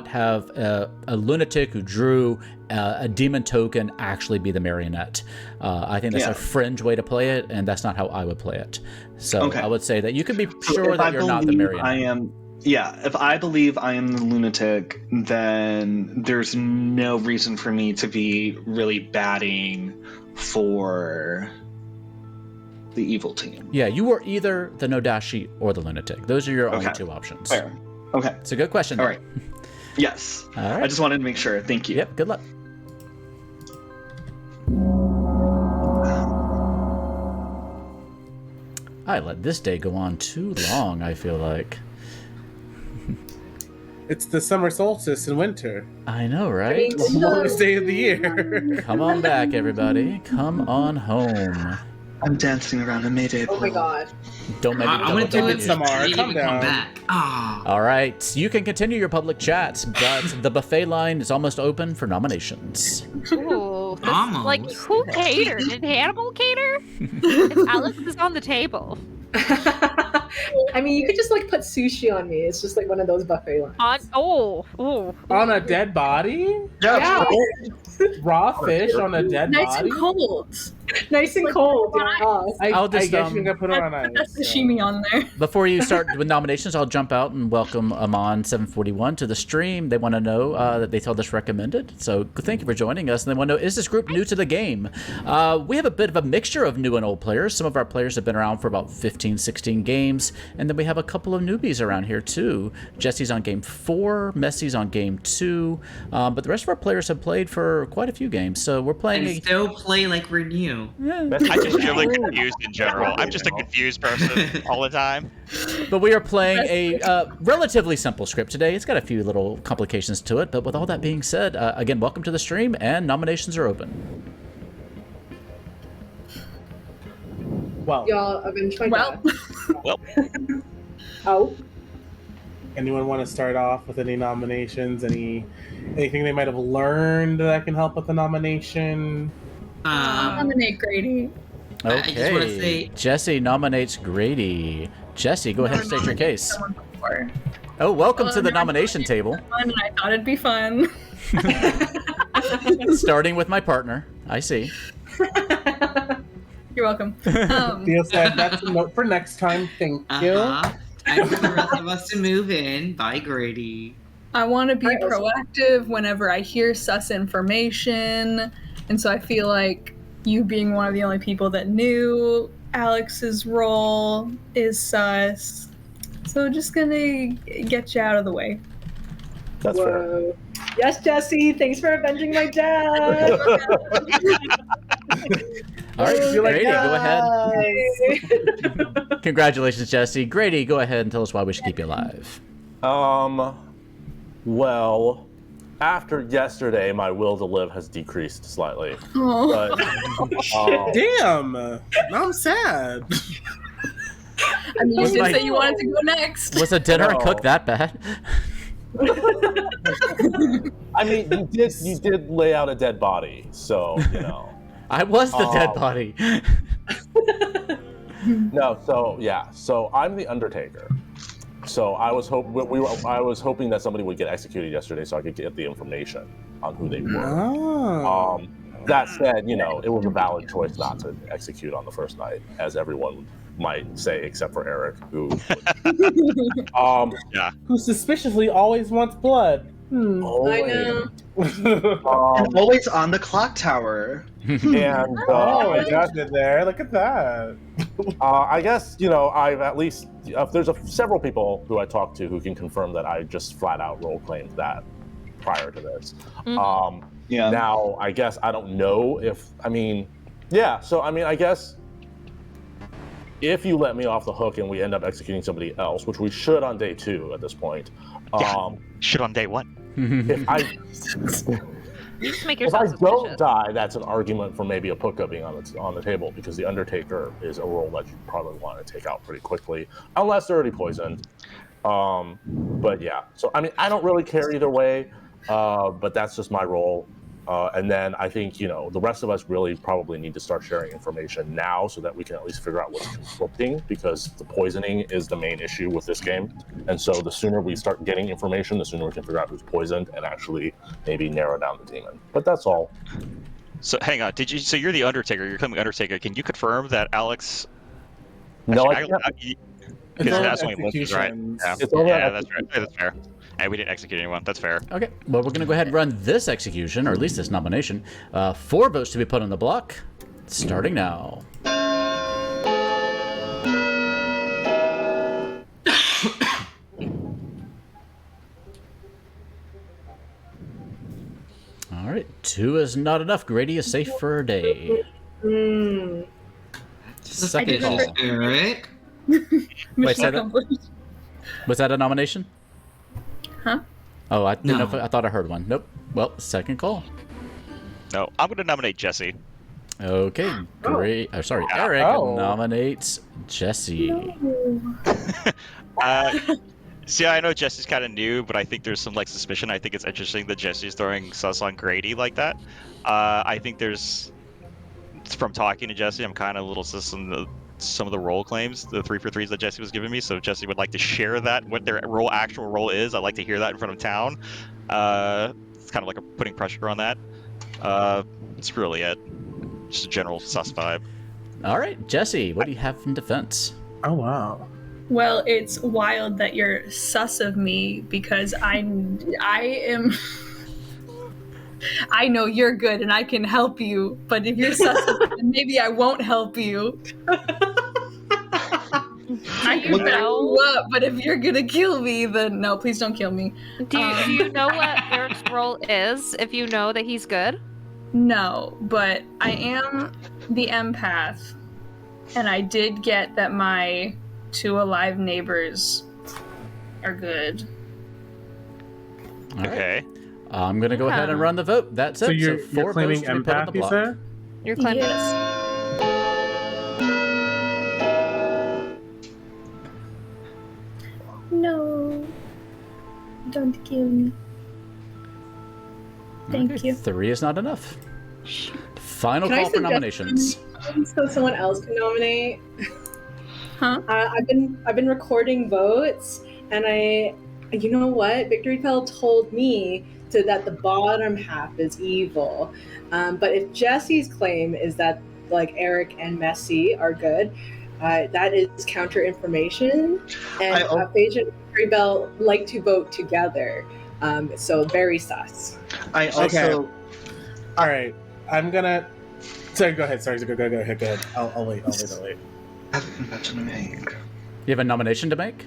have a lunatic who drew a demon token actually be the marionette. I think that's a fringe way to play it, and that's not how I would play it. So I would say that you can be sure that you're not the marionette. If I believe I am the lunatic, then there's no reason for me to be really batting for the evil team. Yeah, you are either the Nodashi or the lunatic. Those are your only two options. Fair. Okay. It's a good question. All right. Yes. All right. I just wanted to make sure. Thank you. Yep, good luck. I let this day go on too long, I feel like. It's the summer solstice in winter. I know, right? The longest day of the year. Come on back, everybody. Come on home. I'm dancing around a Mayday pool. Oh my god. Don't make I'm gonna do it, Samara. Calm come down. back. All right, you can continue your public chats, but the buffet line is almost open for nominations. Ooh, this, Almost. like, who catered? Did Hannibal cater? If Alex is on the table. I mean, you could just like put sushi on me. It's just like one of those buffet lines. On a dead body? Yeah. Raw fish on a dead Nice body? and cold. Nice and cold. Yeah. I'll just, I guess you can put it on ice. That's sashimi on there. Before you start with nominations, I'll jump out and welcome Amon741 to the stream. They want to know that they told us recommended. So thank you for joining us. And they want to know, is this group new to the game? We have a bit of a mixture of new and old players. Some of our players have been around for about 15, 16 games. And then we have a couple of newbies around here too. Jesse's on game 4, Messy's on game 2. But the rest of our players have played for quite a few games. So we're playing And still play like we're new. I'm just really confused in general. I'm just a confused person all the time. But we are playing a relatively simple script today. It's got a few little complications to it. But with all that being said, again, welcome to the stream, and nominations are open. Well, Y'all avenged my dad. Well, Oh. anyone want to start off with any nominations? Anything they might have learned that can help with the nomination? Nominate Grady. I just Okay. wanna say- Jesse nominates Grady. Jesse, go ahead and state your case. Someone before. Oh, welcome Well, to the I nomination thought it'd table. be fun, and I thought it'd be fun. Starting with my partner. I see. You're welcome. Theo said that's a note for next time. Thank you. Time for the rest of us to move in. Bye, Grady. I want to be Right, also- proactive whenever I hear sus information, and so I feel like you being one of the only people that knew Alex's role is sus. So just gonna get you out of the way. That's fair. Whoa. Yes, Jesse. Thanks for avenging my dad. All right, You're like, Grady, go ahead. "Yes." Congratulations, Jesse. Grady, go ahead and tell us why we should keep you alive. Well, after yesterday, my will to live has decreased slightly. Oh. But Damn. Now I'm sad. I mean, you Was did my- say you wanted to go next. Was a dinner and No. cook that bad? I mean, you did lay out a dead body, so you know. I was the dead body. No, so yeah, so I'm the Undertaker. So I was hoping that somebody would get executed yesterday, so I could get the information on who they were. Oh. That said, you know, it was a valid choice not to execute on the first night, as everyone might say, except for Eric, who. Who suspiciously always wants blood. I know. And always on the Clocktower. And Oh, I I got it there. Look at that. I guess, you know, I've at least there's several people who I talked to who can confirm that I just flat out role claimed that prior to this. Yeah. Now, I guess I don't know if so I guess if you let me off the hook and we end up executing somebody else, which we should on day 2 at this point. Should on day 1. If I You just make If I yourself don't suspicious. die, that's an argument for maybe a Puka being on the table, because the Undertaker is a role that you probably want to take out pretty quickly, unless they're already poisoned. But yeah, so I mean, I don't really care either way, but that's just my role. And then I think, the rest of us really probably need to start sharing information now so that we can at least figure out what's conflicting, because the poisoning is the main issue with this game. And so the sooner we start getting information, the sooner we can figure out who's poisoned and actually maybe narrow down the demon. But that's all. So hang on, so you're the Undertaker, you're coming Undertaker. Can you confirm that Alex? No, Actually, It's all that's only one, right? executions. Yeah, It's all yeah, that's right. That's fair. And we didn't execute anyone. That's fair. Okay, well, we're going to go ahead and run this execution, or at least this nomination. 4 votes to be put on the block, starting now. All right, 2 is not enough. Grady is safe for a day. Second call. Eric. Wait, say that? Was that a nomination? Huh? Oh, I didn't know No. I thought I heard one. Nope. Well, second call. No, I'm going to nominate Jesse. Okay, great. Eric nominates Jesse. See, I know Jesse's kind of new, but I think there's some suspicion. I think it's interesting that Jesse's throwing sus on Grady like that. I think from talking to Jesse, I'm kind of a little sus on some of the role claims, the 3 for 3s that Jesse was giving me. So if Jesse would like to share that, what their actual role is, I'd like to hear that in front of town. It's kind of like putting pressure on that. That's really it. Just a general sus vibe. All right, Jesse, what do you have in defense? Oh, wow. Well, it's wild that you're sus of me because I am. I know you're good and I can help you, but if you're sus of me, then maybe I won't help you. I can back you up, but if you're gonna kill me, then no, please don't kill me. Do you know what Eric's role is? If you know that he's good. No, but I am the empath, and I did get that my 2 alive neighbors are good. All right. Okay. I'm going to go ahead and run the vote. That's it. So you're 4 claiming votes to be put on the empath, you block. said? You're claiming. No, don't kill me. Thank you. 3 is not enough. Final Can I call for suggest nominations. so someone else can nominate? Huh? I've been recording votes, and you know what? Victory Bell told me that the bottom half is evil, but if Jesse's claim is that Eric and Messi are good, that is counter information, and Phasia and Victory Bell like to vote together, so very sus. I also. All right. I'm gonna. Sorry. Go ahead. Sorry. Go ahead. I'll wait. I have a confession to make. You have a nomination to make?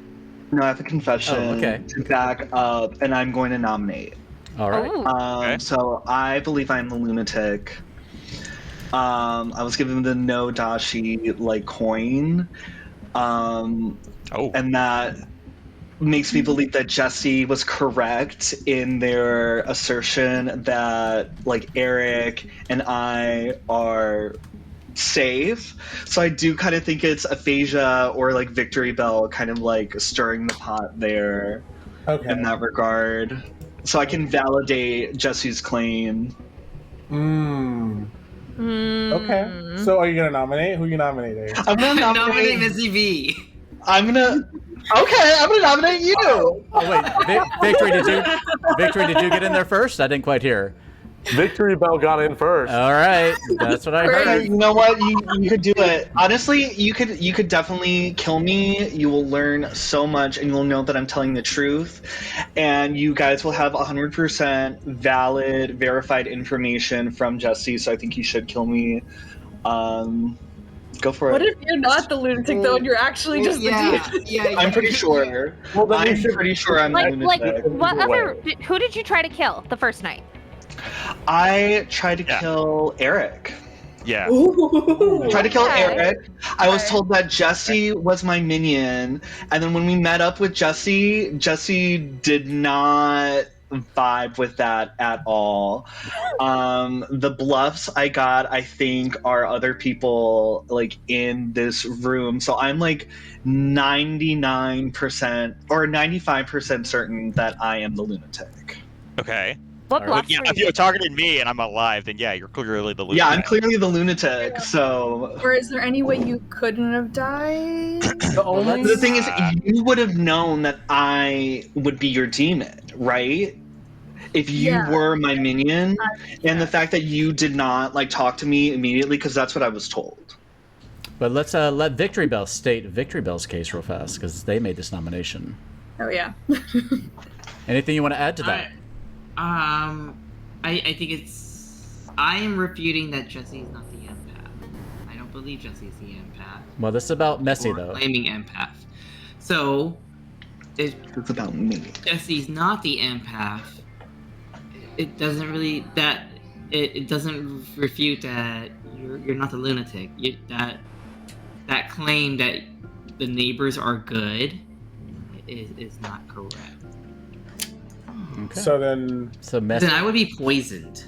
No, I have a confession to back up, and I'm going to nominate. All right. Okay. So I believe I'm the lunatic. I was given the no dashi coin. And that makes me believe that Jesse was correct in their assertion that Eric and I are safe. So I do kind of think it's aphasia or Victory Bell kind of stirring the pot there in that regard. So I can validate Jesse's claim. Okay. So are you gonna nominate? Who are you nominating? I'm gonna nominate Missy V. I'm gonna nominate you. Oh wait, Victory, did you get in there first? I didn't quite hear. Victory Bell got in first. All right, that's what I heard. You know what? You could do it. Honestly, you could definitely kill me. You will learn so much, and you'll know that I'm telling the truth. And you guys will have 100% valid, verified information from Jesse. So I think you should kill me. Go for it. What if you're not the lunatic though, and you're actually just the dude? I'm pretty sure. Well, I'm pretty sure I'm the lunatic. Who did you try to kill the first night? I tried to kill Eric. Yeah. Tried to kill Eric. I was told that Jesse was my minion, and then when we met up with Jesse did not vibe with that at all. The bluffs I got, I think, are other people like in this room. So I'm like 99% or 95% certain that I am the lunatic. Okay. What All right. bluffs Yeah, were you if you doing? targeted me and I'm alive, then yeah, you're clearly the lunatic. Yeah, I'm clearly the lunatic. So Or is there any way you couldn't have died? The only the thing is, you would have known that I would be your demon, right? If you Yeah. were my minion, Yeah. and the fact that you did not like talk to me immediately, because that's what I was told. But let's let Victory Bell state Victory Bell's case real fast because they made this nomination. Oh yeah. Anything you want to add to that? I think it's. I am refuting that Jesse's not the empath. I don't believe Jesse's the empath. Well, this is about Messy, Or though. claiming empath. So, if It's about me. Jesse's not the empath, it doesn't really it doesn't refute that you're not the lunatic. That claim that the neighbors are good is not correct. Okay. so Messy, Then I would be poisoned.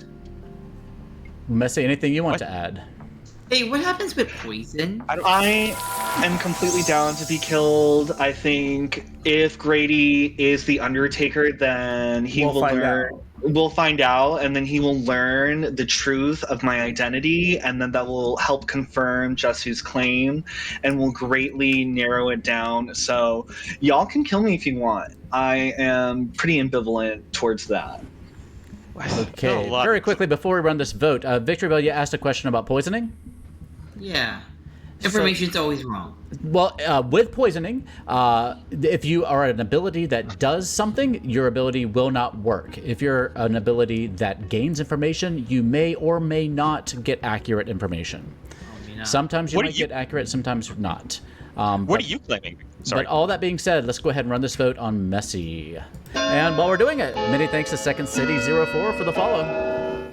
Messy, anything you want to add? Hey, what happens with poison? I am completely down to be killed. I think if Grady is the Undertaker, then we'll find out, and then he will learn the truth of my identity, and then that will help confirm Jesse's claim and will greatly narrow it down. So y'all can kill me if you want. I am pretty ambivalent towards that. Okay, very quickly before we run this vote, Victory Bell, you asked a question about poisoning? Yeah. Information's always wrong. Well, with poisoning, if you are an ability that does something, your ability will not work. If you're an ability that gains information, you may or may not get accurate information. Sometimes you might get accurate, sometimes not. What are you claiming? Sorry. But all that being said, let's go ahead and run this vote on Messy. And while we're doing it, many thanks to Second City 04 for the follow.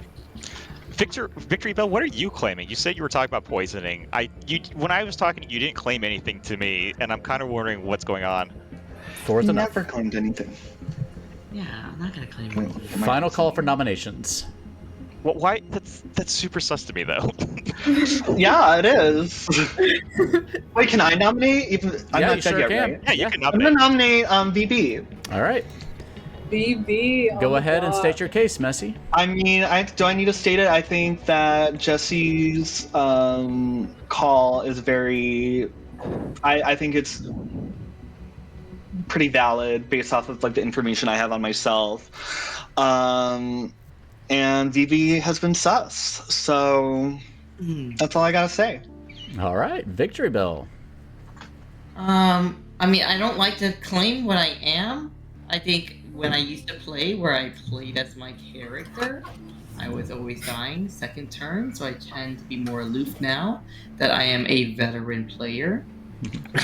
Victory Bell, what are you claiming? You said you were talking about poisoning. When I was talking, you didn't claim anything to me, and I'm kind of wondering what's going on. Fourth I enough. never claimed anything. Yeah, I'm not gonna claim anything. Final call for nominations. Well, why? That's super sus to me, though. Yeah, it is. Wait, can I nominate? I'm Yeah, not you dead sure yet, can. right? Yeah, you can I'm gonna nominate. nominate VB. All right. BB. Go ahead and state your case, Messy. I mean, do I need to state it? I think that Jesse's call is very. I think it's pretty valid based off of like the information I have on myself, and VB has been sus. So that's all I gotta say. All right, Victory Bell. I mean, I don't like to claim what I am. I think when I used to play, where I played as my character, I was always dying second turn, so I tend to be more aloof now that I am a veteran player.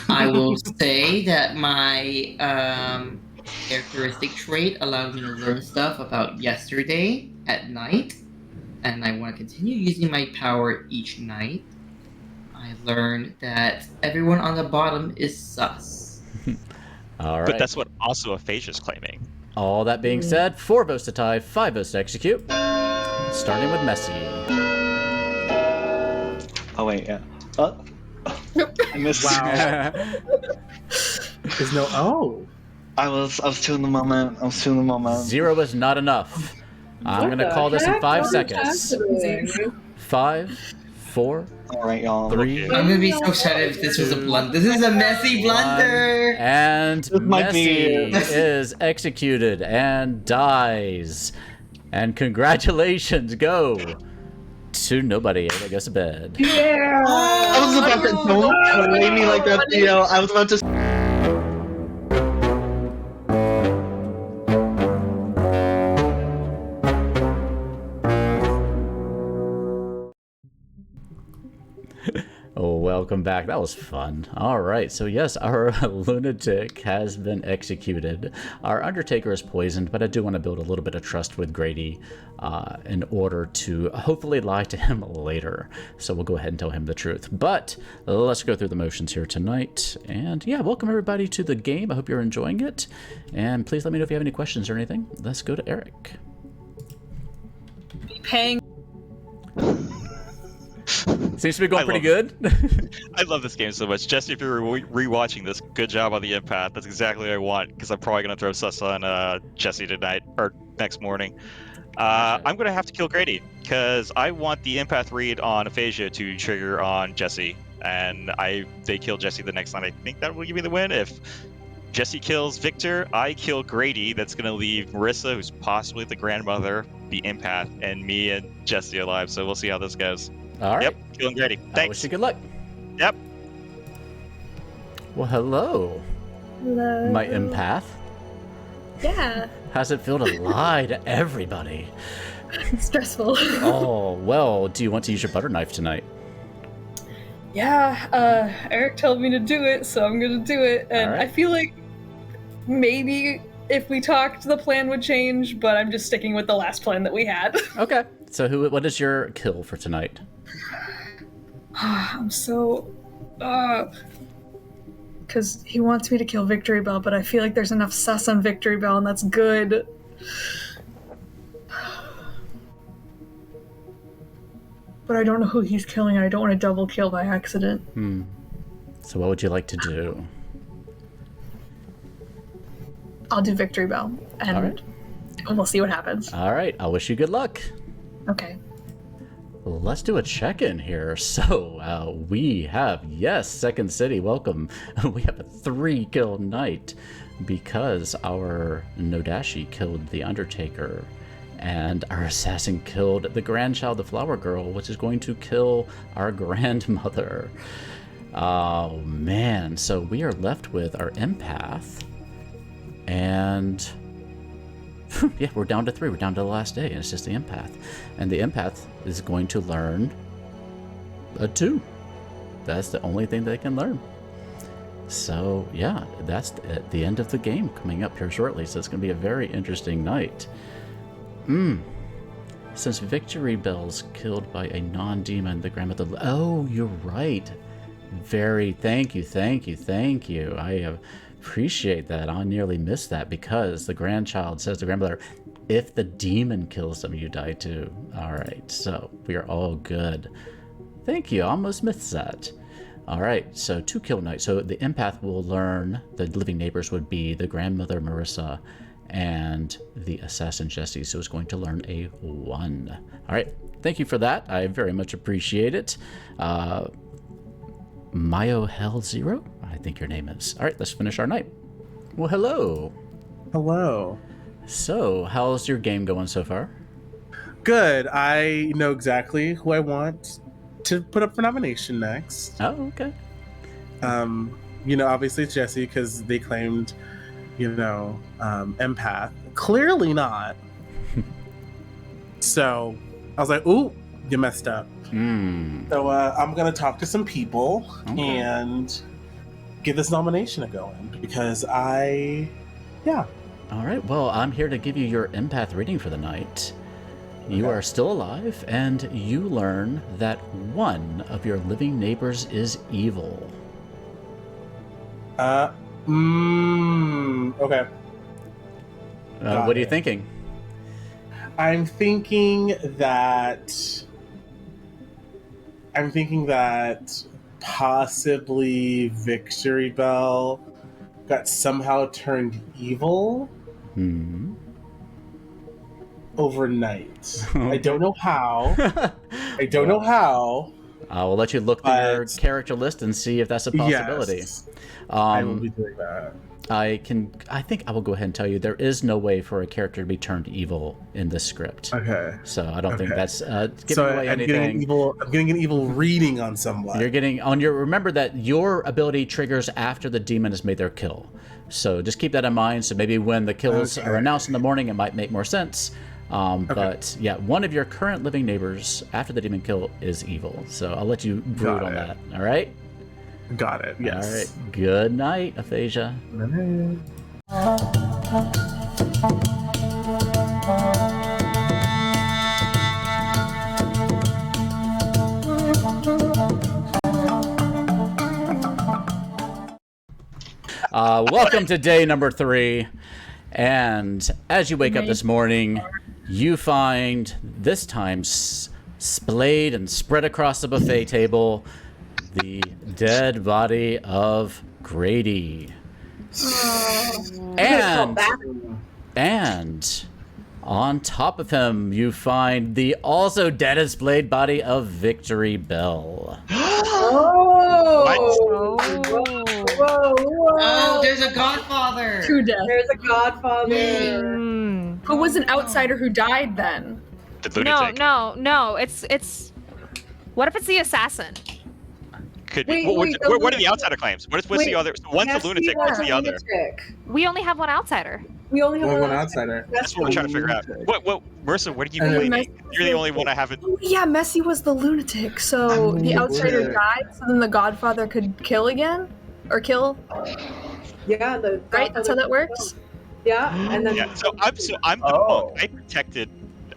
I will say that my characteristic trait allowed me to learn stuff about yesterday at night, and I want to continue using my power each night. I learned that everyone on the bottom is sus. All right. But that's what also Aphasia's claiming. All that being said, 4 votes to tie, 5 votes to execute. Starting with Messy. Oh wait, yeah. I missed. Wow. There's no. Oh. I was too in the moment. 0 is not enough. I'm going to call this in 5 seconds. 5, 4, All right, y'all. 3, I'm gonna be so excited if this was a blunder. This is a messy blunder! and might Messy be- is executed and dies. And congratulations go to nobody that goes to bed. Yeah. I was about to don't play me like that, Theo. I was about to. Oh, well, welcome back. That was fun. All right, so yes, our lunatic has been executed. Our Undertaker is poisoned, but I do want to build a little bit of trust with Grady in order to hopefully lie to him later. So we'll go ahead and tell him the truth. But let's go through the motions here tonight. And yeah, welcome everybody to the game. I hope you're enjoying it. And please let me know if you have any questions or anything. Let's go to Eric. Paying. Seems to be going pretty good. I love this game so much. Jesse, if you're rewatching this, good job on the empath. That's exactly what I want, because I'm probably going to throw sus on Jesse tonight, or next morning. I'm going to have to kill Grady, because I want the empath read on Aphasia to trigger on Jesse. And they kill Jesse the next night. I think that will give me the win. If Jesse kills Victor, I kill Grady. That's going to leave Marissa, who's possibly the grandmother, the empath, and me and Jesse alive. So we'll see how this goes. All right. Yep, killing Grady. Thanks. I wish you good luck. Yep. Well, hello. Hello. My empath. Yeah. How's it feel to lie to everybody? Stressful. Oh, well, do you want to use your butter knife tonight? Yeah, Eric told me to do it, so I'm gonna do it. And All right. I feel like maybe if we talked, the plan would change, but I'm just sticking with the last plan that we had. Okay. So what is your kill for tonight? I'm so... Because he wants me to kill Victory Bell, but I feel like there's enough sus on Victory Bell, and that's good. But I don't know who he's killing, and I don't want to double kill by accident. So what would you like to do? I'll do Victory Bell, and All right. we'll see what happens. All right. I wish you good luck. Okay. Let's do a check-in here. So we have, yes, Second City, welcome. We have a 3-kill night because our Nodashi killed the Undertaker and our assassin killed the grandchild, the Flower Girl, which is going to kill our grandmother. Oh, man. So we are left with our empath and... yeah, we're down to 3. We're down to the last day, and it's just the empath. And the empath is going to learn a 2. That's the only thing they can learn. So, yeah, that's the end of the game coming up here shortly, so it's going to be a very interesting night. Since Victory Bell's killed by a non-demon, the grandmother... Oh, you're right. Thank you. I appreciate that. I nearly missed that because the grandchild says to the grandmother, if the demon kills them, you die too. All right, so we are all good. Thank you. I almost missed that. All right, so 2-kill night. So the empath will learn the living neighbors would be the grandmother Marissa and the assassin Jesse. So it's going to learn a 1. All right, thank you for that. I very much appreciate it. Mayo Hell Zero, I think your name is. All right, let's finish our night. Well, hello. Hello. So, how's your game going so far? Good. I know exactly who I want to put up for nomination next. Oh, okay. Obviously it's Jesse because they claimed, empath. Clearly not. So I was like, ooh, you messed up. So I'm gonna talk to some people and give this nomination a go in because yeah. All right, well, I'm here to give you your empath reading for the night. You are still alive, and you learn that one of your living neighbors is evil. Okay. What are you thinking? I'm thinking that possibly Victory Bell got somehow turned evil overnight. I don't know how. I will let you look through your character list and see if that's a possibility. Yes, I will be doing that. I think I will go ahead and tell you there is no way for a character to be turned evil in this script. Okay. So I don't think that's giving away anything. I'm getting an evil reading on someone. You're getting on your. Remember that your ability triggers after the demon has made their kill. So just keep that in mind. So maybe when the kills are announced in the morning, it might make more sense. But yeah, one of your current living neighbors after the demon kill is evil. So I'll let you brood on that. All right. Got it. Yes. All right. Good night, Aphasia. Welcome to day number 3. And as you wake up this morning, you find, this time splayed and spread across the buffet table, the dead body of Grady. And on top of him, you find the also dead and splayed body of Victory Bell. Oh, there's a godfather. True death. There's a godfather. Who was an outsider who died then? The lunatic. No. It's. What if it's the assassin? Could Wait, be. wait, What are the outsider claims? What's the other? One's the lunatic. What's the other? We only have one outsider. We only have One outsider. That's what we're trying to figure out. What, Marissa? What are you blaming? You're the only one I haven't. Yeah, Messi was the lunatic, so the outsider died, so then the Godfather could kill again? Or kill? Yeah, the Right? That's how that works? Yeah, and then Yeah. So I'm the monk. I protected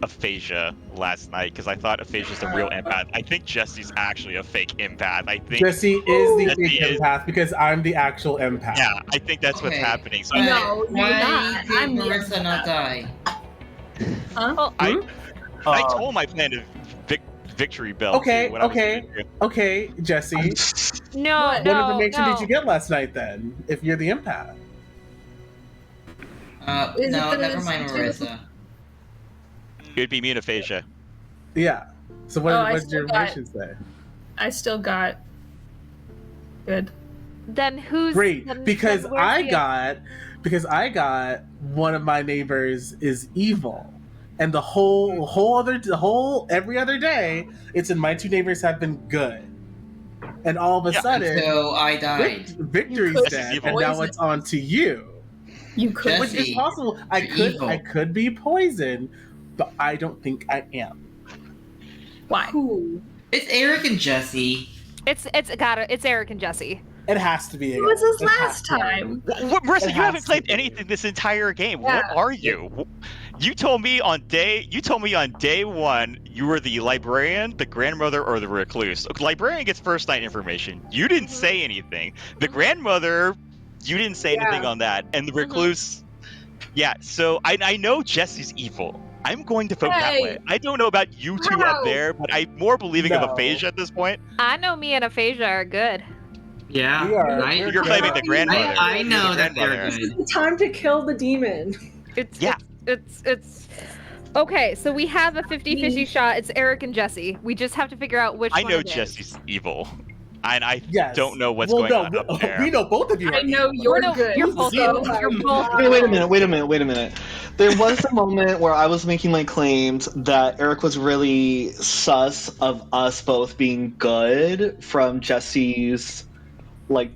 Aphasia last night because I thought Aphasia's the real empath. I think Jesse's actually a fake empath. I think Jesse is the Jesse fake is- empath because I'm the actual empath. Yeah, I think that's what's Okay. happening. So No, you're Why not. did I'm the Marissa not die? Huh? I told my plan to Victory Bell. Okay, too, when I was okay. doing it. Okay, Jesse. No, What no, information no. did you get last night then? If you're the empath. Is No, it the- never mind, Marissa. It'd be me and Aphasia. Yeah. So what, Oh, I what did your still got- information say? I still got... Good. Then who's Great, then because where's I got one of my neighbors is evil, and the whole every other day, it's in my 2 neighbors have been good, and all of a sudden, So I died. Victory's could- dead, evil. and now it's on to you. You could... Jesse. Which is possible. I You're evil. could be poisoned, but I don't think I am. Why? who? It's Eric and Jesse. It's Eric and Jesse. It has to be. It was his It has last to be. time. What, Marissa, It you has haven't to claimed be. anything this entire game. Yeah. What are you? You told me on day 1 you were the librarian, the grandmother, or the recluse. The librarian gets first night information. You didn't say anything. The grandmother, you didn't say anything on that, and the recluse. Yeah, so I know Jesse's evil. I'm going to vote that Hey. way. I don't know about you two up Wow. there, but I'm more believing of No. Aphasia at this point. I know me and Aphasia are good. Yeah, We are- right? we're You're claiming the grandmother. I know The that they're grandmother. good. It's time to kill the demon. It's okay. So we have a 50-50 shot. It's Eric and Jesse. We just have to figure out which I one know it is. Jesse's evil. And I Yes. don't know what's Well, going no, on up there. We know both of you. I are know evil. you're No, good. you're both so- good. You're both Wait a minute. There was a moment where I was making my claims that Eric was really sus of us both being good from Jesse's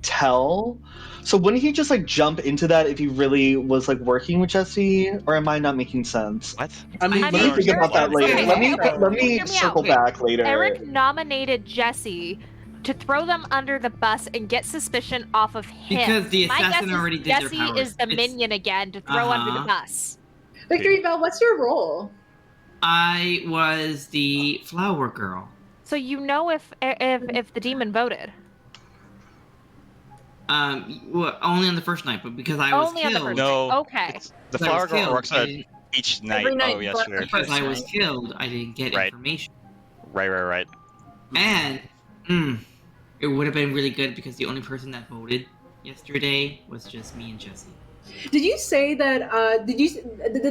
tell. So wouldn't he just jump into that if he really was working with Jesse? Or am I not making sense? What? I mean, I Let me mean, think about that later. okay, Let me okay, let me hear me out. circle back later. Eric nominated Jesse to throw them under the bus and get suspicion off of him. Because the My guess assassin is already did their Jesse powers. is the It's- minion again to throw under the bus. Victory Bell, what's your role? I was the flower girl. So you know if the demon voted. Well, only on the first night, but because I was Only on the killed, first No. night. Okay. It's, the because I flower was girl killed, works I on didn't- each night. Every night Oh, yes, but sure. the because I was night. killed, I didn't get Right. information. Right. And it would have been really good because the only person that voted yesterday was just me and Jesse. Did you say that? Did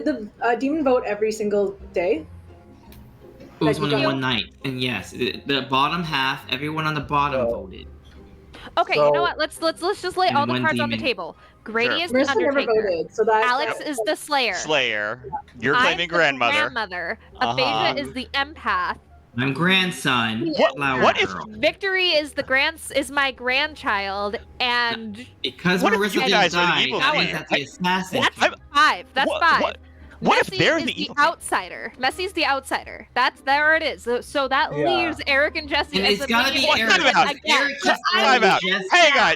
the demon vote every single day? It was Like, only you one night, and yes, the bottom half, everyone on the bottom voted. Okay, you know what? Let's just lay And all the one cards on the demon. table. Grady Sure. is the Marissa never Undertaker. voted, so that Alex is the Slayer. Slayer. You're I'm claiming the grandmother. grandmother. Uh-huh. Aphasia is the empath. I'm grandson. What- Flower what if- girl. Victory is my grandchild, and Because What if Marissa you didn't guys are the die, evil that team? means that the assassin. that's I'm- 5. That's What- 5. what- What if Messi they're is the the evil team? outsider. Messi's the outsider. There it is. So that Yeah. leaves Eric and Jesse And as it's the gotta be main Eric. villain Time out. again. Eric just Time out. Jesse. Hang on.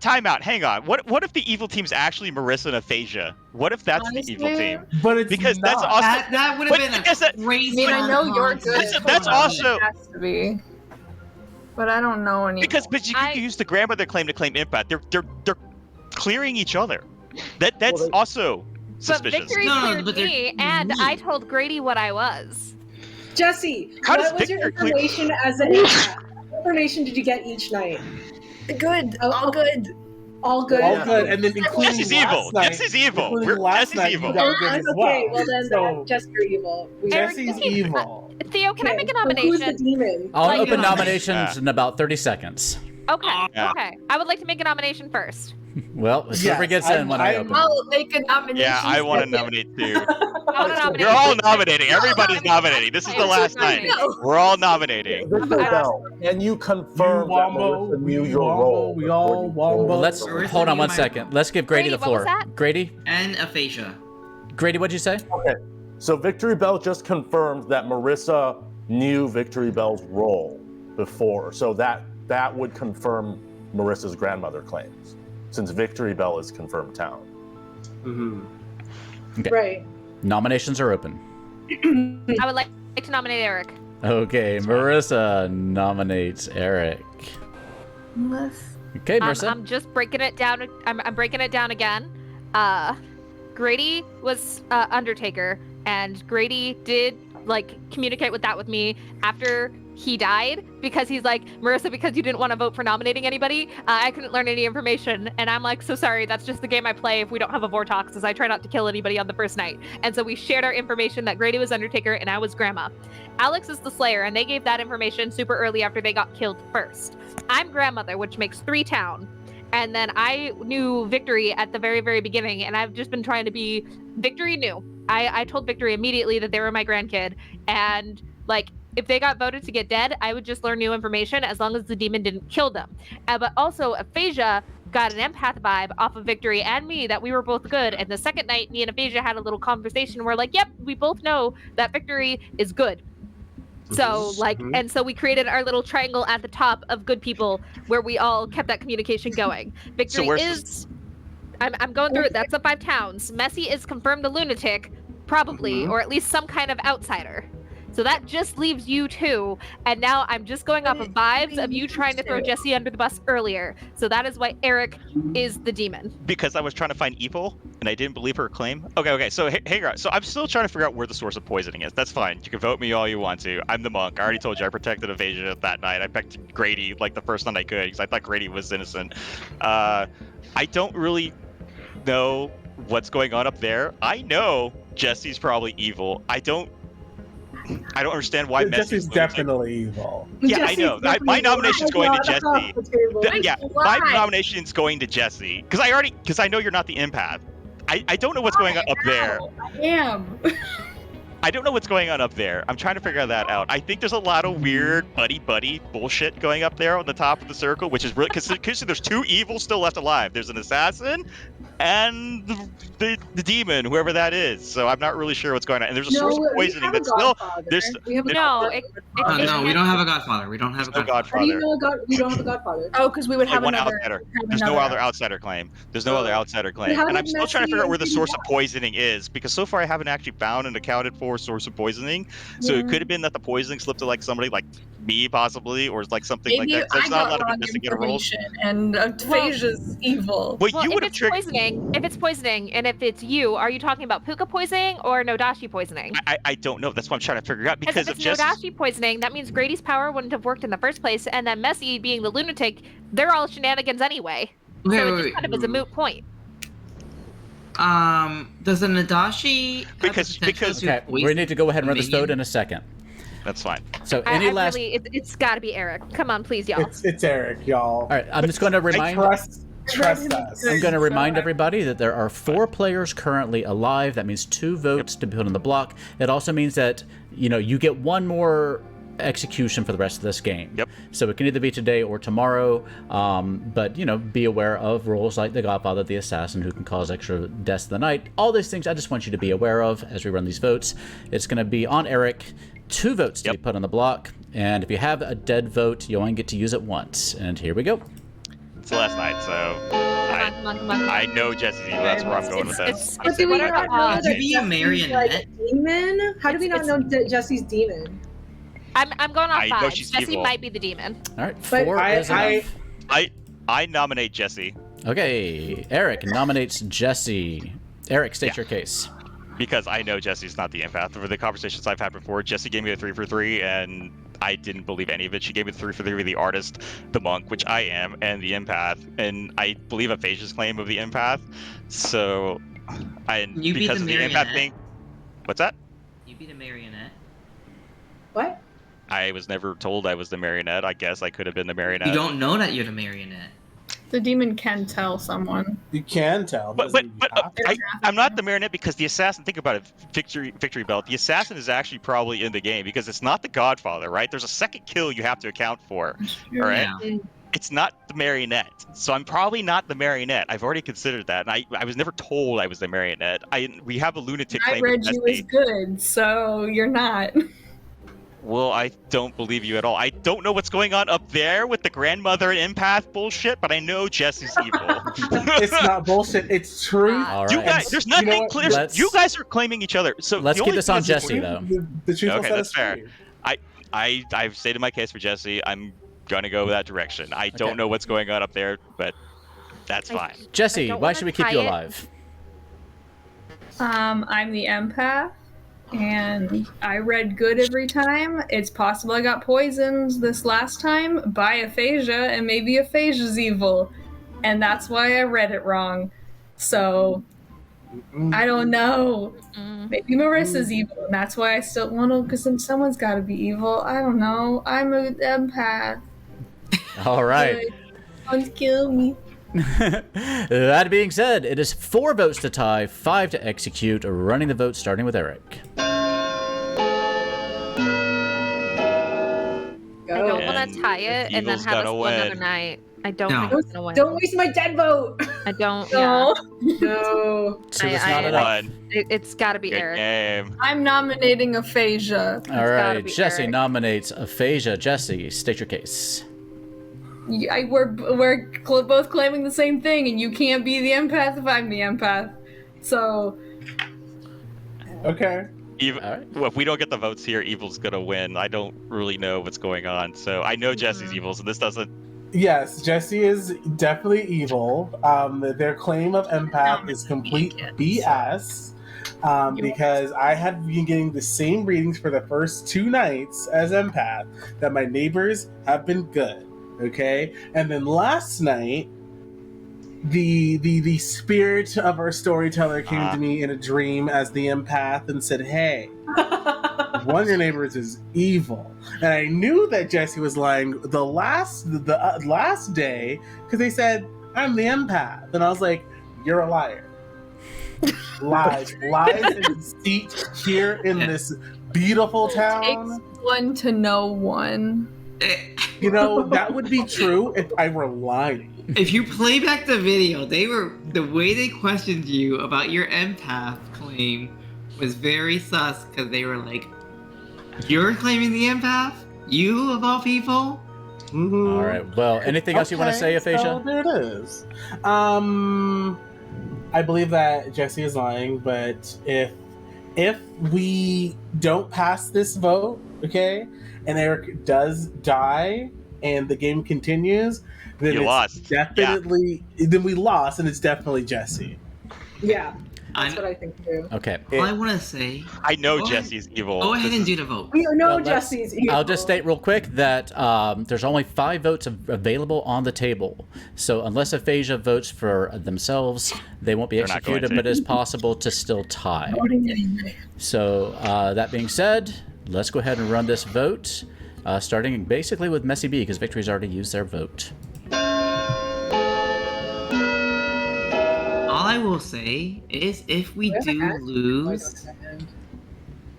Time out. Hang on. What if the evil team's actually Marissa and Aphasia? What if that's the evil Honestly, team? But it's Because not. that's also That would But have been because a that- crazy. I mean, I know you're good. concept. That's also- It has to be. But I don't know anymore. but you can use the grandmother claim to claim impact. They're clearing each other. That's also But suspicious. Victory No, cleared but me, they're and mean. I told Grady what I was. Jesse, How does what was your Victor clear- information as an empath? What information did you get each night? good. Oh, All good. All good. All good, and then including Jesse's last evil. night. Jesse's evil. Including last Jesse's night, evil. you got good as well. Okay, well then, So, just you're evil. Jesse's Eric, evil. Theo, can I make a so who's the nomination? demon? I'll Like, open yeah. nominations in about 30 seconds. Okay, Yeah. okay. I would like to make a nomination first. Well, whoever Yes, gets in when I I'm- open. I'll make a nomination. Yeah, I want to second. nominate too. I want to nominate. You're all nominating. Everybody's nominating. This is the last night. We're all nominating. Victor Bell, and you confirm You that wombo, Marissa knew we your wombo, role. we before all you wombo. told Well, let's her. Marissa hold on knew one my second. role. Let's give Grady Grady, the what was floor. that? Grady, And aphasia. what'd you say? Okay, so Victory Bell just confirmed that Marissa knew Victory Bell's role before, so that would confirm Marissa's grandmother claims, since Victory Bell is confirmed town. Mhm. Okay. Right. Nominations are open. I would like to nominate Eric. Okay, Marissa nominates Eric. Okay, Marissa. I'm just breaking it down. I'm breaking it down again. Grady was Undertaker, and Grady did communicate with me after he died, because he's like, Marissa, because you didn't want to vote for nominating anybody, I couldn't learn any information. And I'm like, so sorry, that's just the game I play if we don't have a Vortox, as I try not to kill anybody on the first night. And so we shared our information that Grady was Undertaker and I was Grandma. Alex is the Slayer, and they gave that information super early after they got killed first. I'm Grandmother, which makes 3 town. And then I knew Victory at the very, very beginning, and I've just been trying to be Victory knew. I told Victory immediately that they were my grandkid, and if they got voted to get dead, I would just learn new information as long as the demon didn't kill them. But also, Aphasia got an empath vibe off of Victory and me that we were both good. And the second night, me and Aphasia had a little conversation. We're like, yep, we both know that Victory is good. So and so we created our little triangle at the top of good people where we all kept that communication going. Victory where's is, I'm going through it. That's the 5 towns. Messi is confirmed a lunatic, probably, or at least some kind of outsider. So that just leaves you 2, and now I'm just going off of vibes of you trying to throw Jesse under the bus earlier. So that is why Eric is the demon. Because I was trying to find evil, and I didn't believe her claim. Okay. So hang on. So I'm still trying to figure out where the source of poisoning is. That's fine. You can vote me all you want to. I'm the monk. I already told you I protected Aphasia that night. I picked Grady the first night I could, because I thought Grady was innocent. I don't really know what's going on up there. I know Jesse's probably evil. I don't understand why Jesse's Messi's definitely evil. Yeah, Jesse's I know. My definitely nomination's going to across Jesse. the table. Yeah, my nomination's going to Jesse, because I know you're not the empath. I don't know what's going on up there. I am. I don't know what's going on up there. I'm trying to figure that out. I think there's a lot of weird buddy bullshit going up there on the top of the circle, which is really because there's 2 evils still left alive. There's an assassin and the demon, whoever that is. So I'm not really sure what's going on. And there's a source of poisoning that's still there's We have a No, godfather. No, we don't have a godfather. We don't have a no godfather. How do you godfather. know we don't have a godfather? Oh, because we would have One another. outsider. have There's no another- other outsider claim. There's no other outsider claim. how And did I'm still trying to figure out Messi where the and source of Grady poisoning is, because so far I haven't actually found and accounted for source of poisoning. So it could have been that the poisoning slipped to somebody like me possibly, or something Maybe like that. I There's not a got lot of wrong investigative roles. information, and Aphasia's evil. Well, Well, you if would have it's tricked. poisoning, and if it's you, are you talking about Puka poisoning or Nodashi poisoning? I don't know. That's what I'm trying to figure out, Because because if of it's Jesse's. Nodashi poisoning, that means Grady's power wouldn't have worked in the first place, and then Messi being the lunatic, they're all shenanigans anyway. So it just kind of is a moot point. Does the Nadashi have the Because- potential to Okay, we poison need to go ahead and run this minion? vote in a second. That's fine. So any last... It's got to be Eric. Come on, please, y'all. It's Eric, y'all. All right, I'm just going to I remind... trust us. I'm going to remind everybody that there are 4 players currently alive. That means 2 votes to put on the block. It also means that, you get one more execution for the rest of this game. Yep. So it can either be today or tomorrow, but, be aware of rules like the Godfather, the Assassin, who can cause extra deaths of the night. All these things I just want you to be aware of as we run these votes. It's going to be on Eric, 2 votes to be put on the block, and if you have a dead vote, you only get to use it once. And here we go. It's last night, so Come on. I know Jesse's evil. That's where I'm going with this. But do we not know To that be a Jesse's, marionette. demon? How do we not know that Jesse's demon? I'm going off I know 5. she's Jesse evil. might be the demon. All right, But 4 is enough. I nominate Jesse Okay, Eric nominates Jesse. Eric, state your case. because I know Jesse's not the empath. For the conversations I've had before, Jesse gave me a 3 for 3, and I didn't believe any of it. She gave me the 3 for 3 with the artist, the monk, which I am, and the empath. And I believe Aphasia's claim of the empath. So, You be because the of the empath marionette. thing. What's that? You be the marionette. What? I was never told I was the marionette. I guess I could have been the marionette. You don't know that you're the marionette. The demon can tell someone. You can tell. But I'm not the marionette because the assassin. Think about it, victory belt. The assassin is actually probably in the game because it's not the Godfather, right? There's a second kill you have to account for. All right, Yeah. it's not the marionette, so I'm probably not the marionette. I've already considered that, and I was never told I was the marionette. We have a lunatic I claim. read against you me. as good, so you're not. Well, I don't believe you at all. I don't know what's going on up there with the grandmother and empath bullshit, but I know Jesse's evil. It's not bullshit. It's truth. All right. You guys, there's nothing know what? clear. Let's- You guys are claiming each other. So Let's the keep only this thing on is Jesse, though. The truth will Okay, set that's us fair. free. I've stated my case for Jesse. I'm gonna go that direction. I don't know what's going on up there, but that's fine. Jesse, don't why wanna should we keep tie you it. alive? I'm the empath, and I read good every time. It's possible I got poisoned this last time by Aphasia, and maybe Aphasia's evil, and that's why I read it wrong. So I don't know. Maybe Marissa's evil, and that's why I still want to. Because then someone's got to be evil. I don't know. I'm an empath. All right. Don't kill me. That being said, it is 4 votes to tie, 5 to execute. Running the vote, starting with Eric. I don't Go. want to tie it and then Evil's have us gotta go another win. night. I don't No. think it's gonna win. Don't waste my dead vote. I don't. No. No. 2 is not I- enough. One. It's got to be Good Eric. game. I'm nominating Aphasia. All gotta right, be Jesse Eric. nominates Aphasia. Jesse, state your case. We're both claiming the same thing, and you can't be the empath if I'm the empath. So Okay. Even, All right. well, if we don't get the votes here, evil's gonna win. I don't really know what's going on, so I know Jesse's evil, so this doesn't. Yes, Jesse is definitely evil. Their claim of empath is complete BS. Because I had been getting the same readings for the first 2 nights as empath, that my neighbors have been good. Okay? And then last night, the spirit of our storyteller came to me in a dream as the empath and said, "Hey, one of your neighbors is evil." And I knew that Jesse was lying the last day because they said, "I'm the empath," and I was like, "You're a liar." Lies and deceit here in this beautiful town. takes one to know one. You know, that would be true if I were lying. If you play back the video, the way they questioned you about your empath claim was very sus because they were like, "You're claiming the empath? You of all people?" Mhm. All right. Well, anything else you want to say, Aphasia? So there it is. I believe that Jesse is lying, but if we don't pass this vote, okay, and Eric does die and the game continues, then You it's lost. definitely then we lost, and it's definitely Jesse. Yeah, that's I'm- what I think too. Okay. All I want to say, I know Go ahead. Jesse's evil. go ahead This and is- do the vote. We know Well, let's- Jesse's evil. I'll just state real quick that there's only 5 votes available on the table. So unless Aphasia votes for themselves, they won't be They're not going executed, to. but it's possible to still tie. So that being said, let's go ahead and run this vote, starting basically with Messy B, because Victory's already used their vote. All I will say is, if we do lose,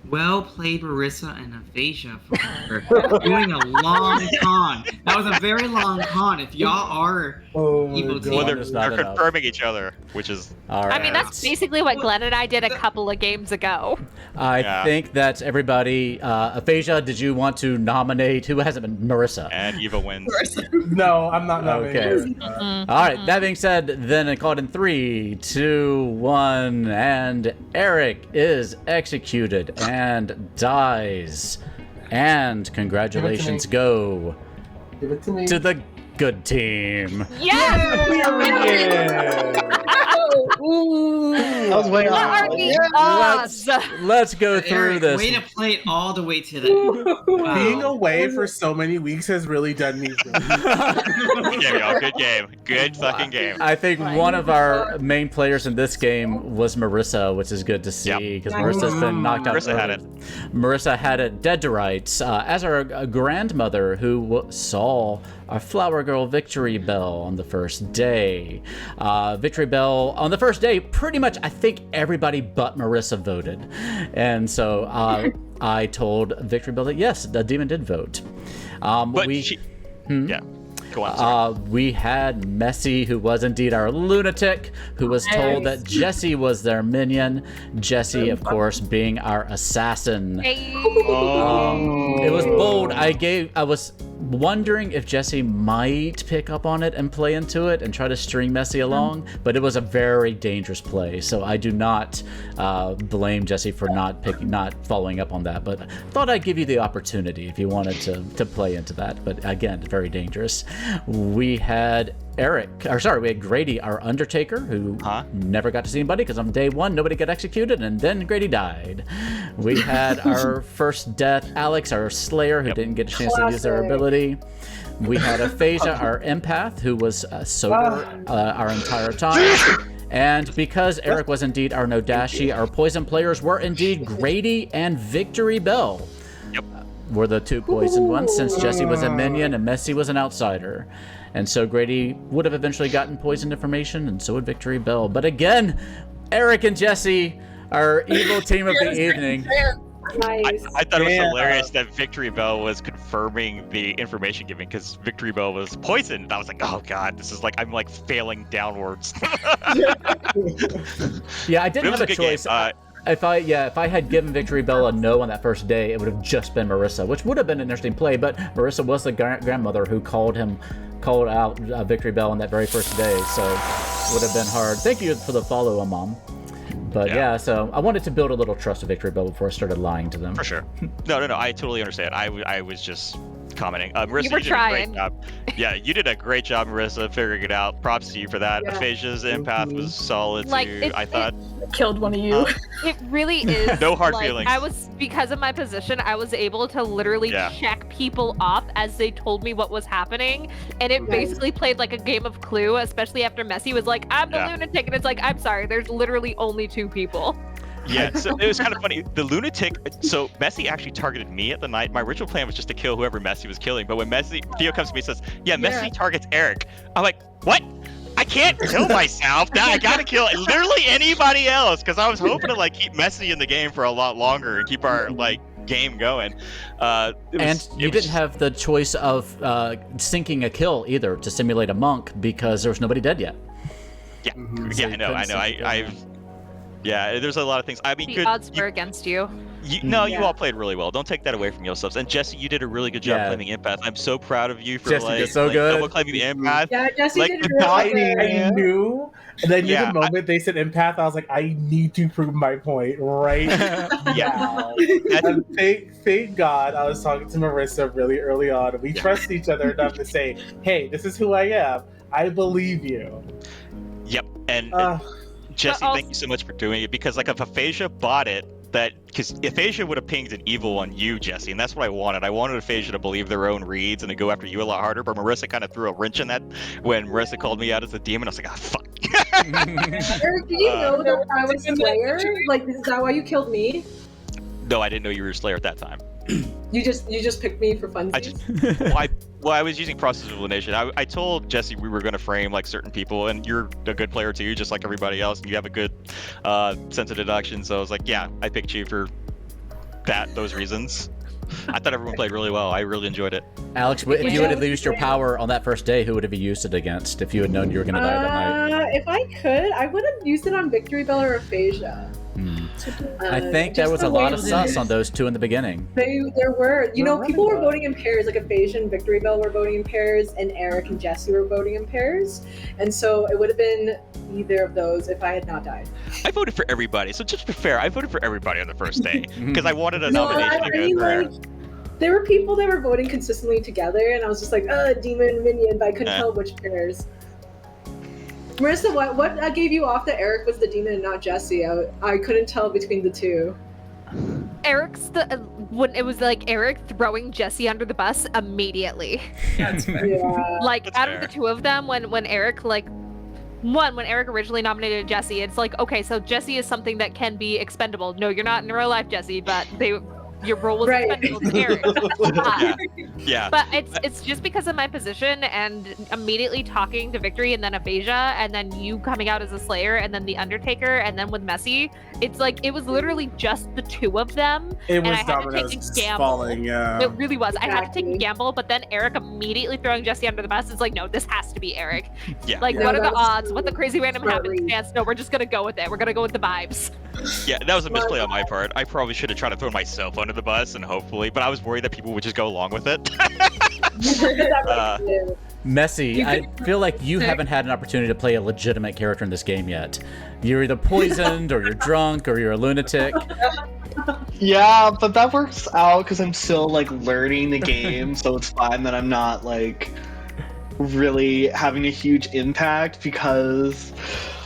Well played, Marissa and Aphasia, for doing a long con. That was a very long con. If y'all are evil team. Well, they're not enough. confirming each other, which is. All right. I mean, that's basically what Glenn and I did a couple of games ago. I think that's everybody. Aphasia, did you want to nominate? Who hasn't been? Marissa. And Eva wins. No, I'm not Okay. All right. That being said, then I called in 3, 2, 1, and Eric is executed and dies. And congratulations go Give it to me. to the good team. Yes! I was way What off. are the odds? Let's go through Eric, this. way to play it all the way to the wow. Being away for so many weeks has really done me good. Good game, y'all. Good game. Good fucking game. I think one of our main players in this game was Marissa, which is good to see because Marissa's been knocked out. Marissa had it. Marissa had it dead to rights. As our grandmother who saw our Flower Girl Victory Bell on the first day. Victory Bell on the first day, pretty much I think everybody but Marissa voted. And so I told Victory Bell that yes, the demon did vote. Yeah. Go on. We had Messi, who was indeed our lunatic, who was told that Jesse was their minion. Jesse, of course, being our assassin. Hey. It was bold. I was wondering if Jesse might pick up on it and play into it and try to string Messi along, but it was a very dangerous play. So I do not blame Jesse for not following up on that. But I thought I'd give you the opportunity if you wanted to play into that. But again, very dangerous. We had we had Grady, our Undertaker, who never got to see anybody because on day 1, nobody got executed, and then Grady died. We had our first death, Alex, our Slayer, who didn't get a chance to use their ability. We had Aphasia, our Empath, who was sober our entire time. And because Eric was indeed our Nodashi, our Poison players were indeed Grady and Victory Bell. Were the 2 poisoned ones, since Jesse was a minion and Messi was an outsider. And so Grady would have eventually gotten poisoned information, and so would Victory Bell. But again, Eric and Jesse, our evil team of the evening. Nice. I thought it was hilarious that Victory Bell was confirming the information giving because Victory Bell was poisoned. I was like, oh god, this is like I'm like failing downwards. Yeah, I didn't have a choice. If I had given Victory Bell a no on that first day, it would have just been Marissa, which would have been an interesting play. But Marissa was the grandmother who called out Victory Bell on that very first day, so it would have been hard. Thank you for the follow, Mom. But yeah, so I wanted to build a little trust with Victory Bell before I started lying to them. For sure. No, I totally understand. I was just commenting. Marissa, You were trying. Did a great job. Yeah, you did a great job, Marissa, figuring it out. Props to you for that. Aphasia's empath was solid too. I thought killed one of you. It really is. No hard feelings. Because of my position, I was able to literally check people off as they told me what was happening, and it basically played like a game of Clue, especially after Messi was like, "I'm the lunatic," and it's like, "I'm sorry, there's literally only 2 people." Yeah, so it was kind of funny. The lunatic, so Messi actually targeted me at the night. My original plan was just to kill whoever Messi was killing, but when Theo comes to me and says, Messi targets Eric, I'm like, what? I can't kill myself. Now I gotta kill literally anybody else because I was hoping to like keep Messi in the game for a lot longer and keep our like game going. You didn't have the choice of sinking a kill either to simulate a monk because there was nobody dead yet. Yeah, I know. Yeah, there's a lot of things. I mean, the odds were against you. You all played really well. Don't take that away from yourselves. And Jesse, you did a really good job playing the empath. I'm so proud of you for Jesse did so good. double claiming the empath. Yeah, Jesse like, did really good. I knew. And then the moment they said empath, I was like, I need to prove my point right now. And thank God I was talking to Marissa really early on. We trust each other enough to say, hey, this is who I am. I believe you. Yep. And Jesse, thank you so much for doing it because like if Aphasia bought it, because Aphasia would have pinged an evil on you, Jesse, and that's what I wanted. I wanted Aphasia to believe their own reads and to go after you a lot harder, but Marissa kind of threw a wrench in that when Marissa called me out as a demon. I was like, fuck. Eric, did you know that I was Slayer? Like, is that why you killed me? No, I didn't know you were a Slayer at that time. You just picked me for funsies? I was using process of elimination. I told Jesse we were going to frame like certain people, and you're a good player too, just like everybody else, and you have a good sense of deduction. So I was like, yeah, I picked you for those reasons. I thought everyone played really well. I really enjoyed it. Alex, if you would have used your power on that first day, who would have you used it against if you had known you were going to die that night? If I could, I would have used it on Victory Bell or Aphasia. I think there was a lot of sus on those two in the beginning. There were. People were voting in pairs. Like Aphasia and Victory Bell were voting in pairs, and Eric and Jesse were voting in pairs. And so it would have been either of those if I had not died. I voted for everybody. So just to be fair, I voted for everybody on the first day because I wanted a nomination to go through. There were people that were voting consistently together, and I was just like, demon, minion, but I couldn't tell which pairs. Marissa, what gave you off that Eric was the demon and not Jesse? I couldn't tell between the two. Eric's when it was like Eric throwing Jesse under the bus immediately. That's fair. Yeah. Like That's out fair. of the two of them, when Eric when Eric originally nominated Jesse, it's like, okay, so Jesse is something that can be expendable. No, you're not in real life, Jesse, but your role was expendable to Eric. Yeah. But it's just because of my position and immediately talking to Victory and then Aphasia and then you coming out as a Slayer and then the Undertaker and then with Messy. It's like it was literally just the two of them. It was and I had to take dominoes a gamble. falling. Yeah. It really was. I had to take a Exactly. gamble, but then Eric immediately throwing Jesse under the bus is like, no, this has to be Eric. Yeah. Like, Yeah, what are the that was odds? What the crazy random smart happenstance? No, we're just gonna go with it. We're gonna go with the vibes. Yeah, that was a misplay on my part. I probably should have tried to throw myself under the bus and hopefully, but I was worried that people would just go along with it. Messy, I feel like you haven't had an opportunity to play a legitimate character in this game yet. You're either poisoned, or you're drunk, or you're a lunatic. Yeah, but that works out because I'm still like learning the game, so it's fine that I'm not like really having a huge impact because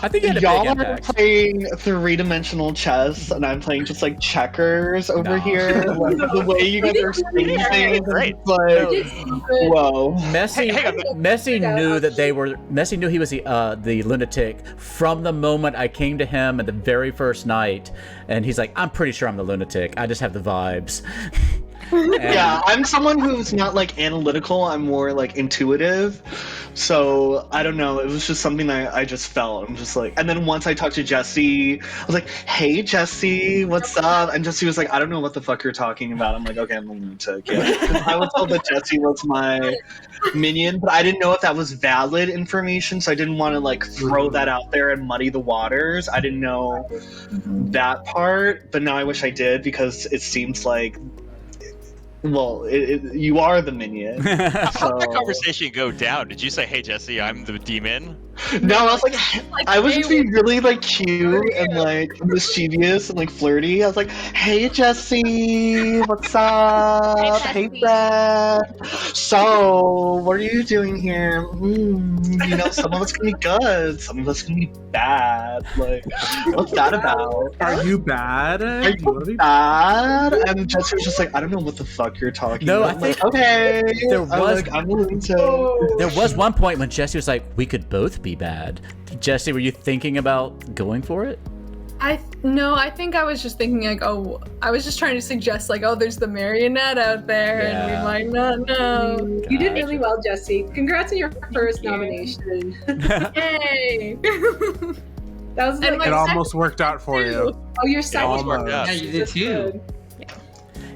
I think you had a y'all big are impact. playing three-dimensional chess and I'm playing just like checkers over No. here. Like, the way you guys are saying things, Great. it's like, whoa. Messy, Hang on. Messy knew that they were. Messy knew he was the lunatic from the moment I came to him at the very first night, and he's like, "I'm pretty sure I'm the lunatic. I just have the vibes." And- Yeah, I'm someone who's not like analytical, I'm more like intuitive. So I don't know, it was just something I just felt. I'm just like, and then once I talked to Jesse, I was like, hey Jesse, what's up? And Jesse was like, I don't know what the fuck you're talking about. I'm like, okay, I'm going to take it. 'Cause I was told that Jesse was my minion, but I didn't know if that was valid information, so I didn't want to like throw that out there and muddy the waters. I didn't know that part, but now I wish I did because it seems like, well, you are the minion. How'd that conversation go down? Did you say, hey Jesse, I'm the demon? No, I was like, I was just being really like cute and like mischievous and like flirty. I was like, hey Jesse, what's up? Hey Jesse. Brad. So, what are you doing here? Some of it's gonna be good, some of it's gonna be bad. Like, what's that about? Are you bad? Are you bad? And Jesse was just like, I don't know what the fuck you're talking No, about. I think okay. there I'm was- like, I'm willing to. There was one point when Jesse was like, "We could both be bad." Jesse, were you thinking about going for it? I think I was just thinking like, I was just trying to suggest like, there's the marionette out there, and we Yeah. might not know. You did really well, Jesse. Congrats on your first nomination. Hey. That was And like, It almost worked out for you. oh, your second almost one. worked out. Yeah, you did That's too. good.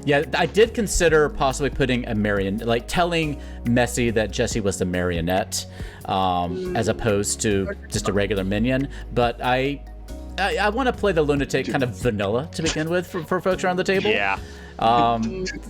Yeah, I did consider possibly putting a telling Messy that Jesse was the marionette, as opposed to just a regular minion. But I want to play the lunatic kind of vanilla to begin with for folks around the table. Yeah.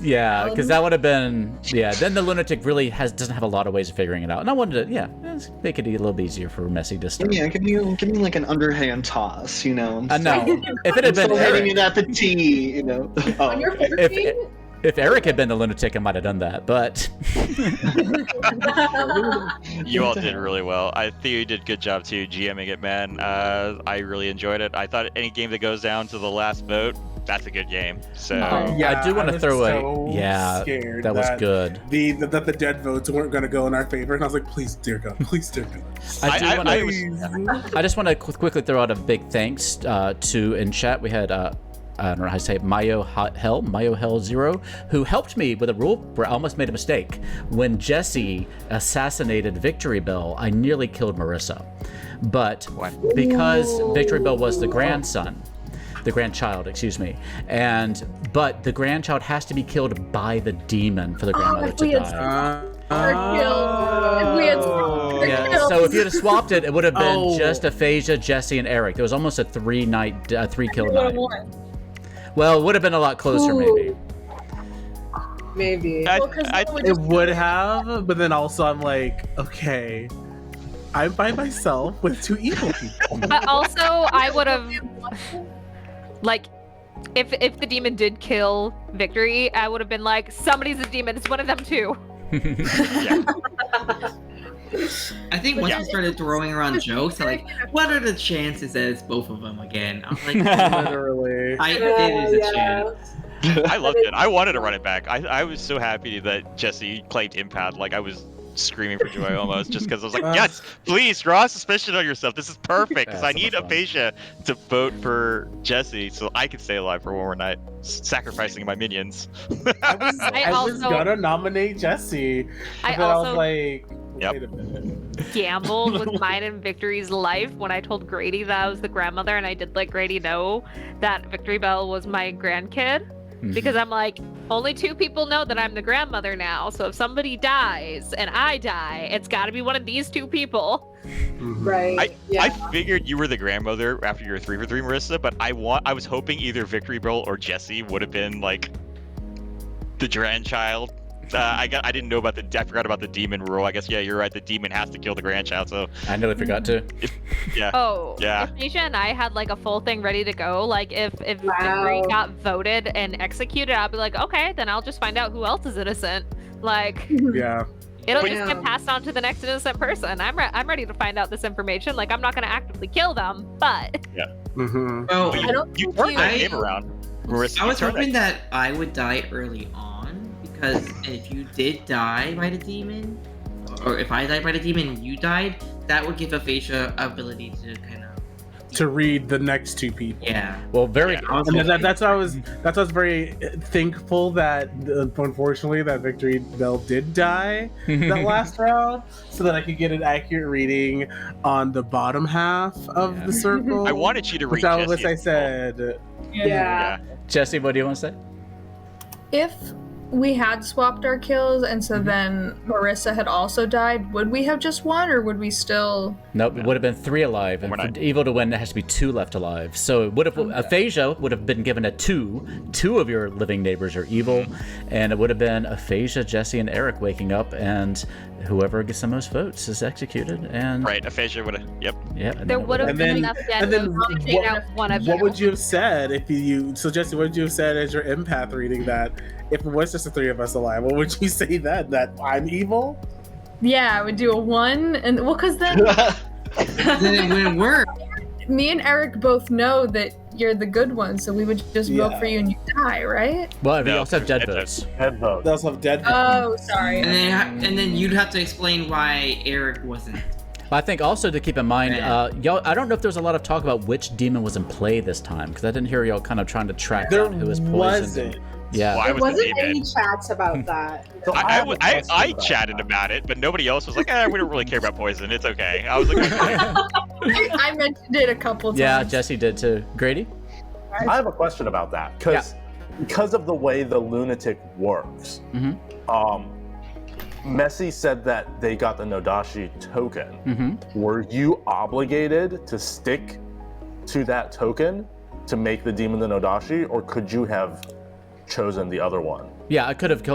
Yeah, because that would have been then the lunatic really doesn't have a lot of ways of figuring it out, and I wanted to make it a little bit easier for Messy to start. Yeah, give me like an underhand toss, No, if it had been Still hitting Eric, it at the tee, Oh, On your okay. favorite team? if Eric had been the lunatic, I might have done that, but You all did really well. I think you did a good job too, GMing it, man. I really enjoyed it. I thought any game that goes down to the last vote, that's a good game. So I do want to was throw so that scared was good. That the dead votes weren't going to go in our favor, and I was like, please, dear God, please, dear God. I just want to quickly throw out a big thanks to in chat. We had I don't know how to say it, Mayo Hell 0, who helped me with a rule where I almost made a mistake. When Jesse assassinated Victory Bell, I nearly killed Marissa. But because Victory Bell was the grandson, the grandchild, excuse me. But the grandchild has to be killed by the demon for the grandmother to die. So if you had swapped it, it would have been just Aphasia, Jesse, and Eric. There was almost a 3-kill night. Well, it would have been a lot closer, maybe. Maybe. It would have, but then also I'm like, okay, I'm by myself with 2 evil people. But also, I would have, like, if the demon did kill Victory, I would have been like, somebody's a demon. It's one of them too. I think once we started throwing around jokes, like, what are the chances that it's both of them again? I was like, literally. It is a chance. I loved it. I wanted to run it back. I was so happy that Jesse claimed Impact. Like, I was screaming for joy almost, just because I was like, yes, please draw suspicion on yourself. This is perfect, because I need Aphasia to vote for Jesse so I can stay alive for one more night, sacrificing my minions. I was gonna nominate Jesse, but then I was like, wait a minute. Gambled with mine and Victory's life when I told Grady that I was the grandmother, and I did let Grady know that Victory Bell was my grandkid. Because I'm like, only 2 people know that I'm the grandmother now. So if somebody dies and I die, it's got to be one of these 2 people. Right. I figured you were the grandmother after your 3 for 3, Marissa. But I was hoping either Victory Bell or Jesse would have been like the grandchild. I didn't know about I forgot about the demon rule. I guess you're right. The demon has to kill the grandchild. So I nearly forgot to. If Nisha and I had like a full thing ready to go, like if Victory got voted and executed, I'd be like, okay, then I'll just find out who else is innocent. Like, it'll just get passed on to the next innocent person. I'm ready to find out this information. Like, I'm not gonna actively kill them, but Oh, I don't you think turned that game around, Marissa. I was hoping that I would die early on, because if you did die by the demon, or if I died by the demon and you died, that would give Aphasia ability to kind of read the next 2 people. Yeah. Well, And that's why I was very thankful that unfortunately that Victory Bell did die that last round, so that I could get an accurate reading on the bottom half of the circle. I wanted you to read Jesse. Jesse. I said. Jesse, what do you want to say? If we had swapped our kills, and so then Marissa had also died, would we have just won, or would we still? Nope, it would have been 3 alive, and for evil to win, there has to be 2 left alive. So it would have Aphasia would have been given a 2. 2 of your living neighbors are evil, and it would have been Aphasia, Jesse, and Eric waking up, and whoever gets the most votes is executed. And Aphasia would have. Yeah. There would have been enough dead to take out one of you. What would you have said if you? So Jesse, what would you have said as your empath reading that? If it was just the 3 of us alive, what would you say then? That I'm evil? Yeah, I would do a 1, and because then then it wouldn't work. Me and Eric both know that you're the good one, so we would just vote for you and you die, right? Well, we also have dead votes. Dead votes. They also have dead votes. Oh, sorry. And then you'd have to explain why Eric wasn't. I think also to keep in mind, y'all, I don't know if there was a lot of talk about which demon was in play this time, because I didn't hear y'all kind of trying to track down who was poisoned. Yeah. There wasn't any chats about that. So I chatted about it, but nobody else was like, we don't really care about poison. It's okay. I was like, I mentioned it a couple times. Yeah, Jesse did too. Grady? I have a question about that, because of the way the lunatic works. Messi said that they got the Nodashi token. Were you obligated to stick to that token to make the demon the Nodashi, or could you have chosen the other one? Yeah, I could have.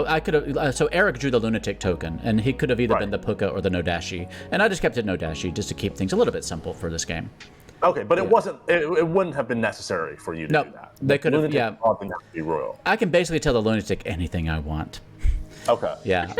So Eric drew the lunatic token, and he could have either been the Puka or the Nodashi, and I just kept it Nodashi just to keep things a little bit simple for this game. Okay, but it wasn't. It wouldn't have been necessary for you to do that. They could have. Yeah, didn't have to be royal. I can basically tell the lunatic anything I want. Okay. Yeah.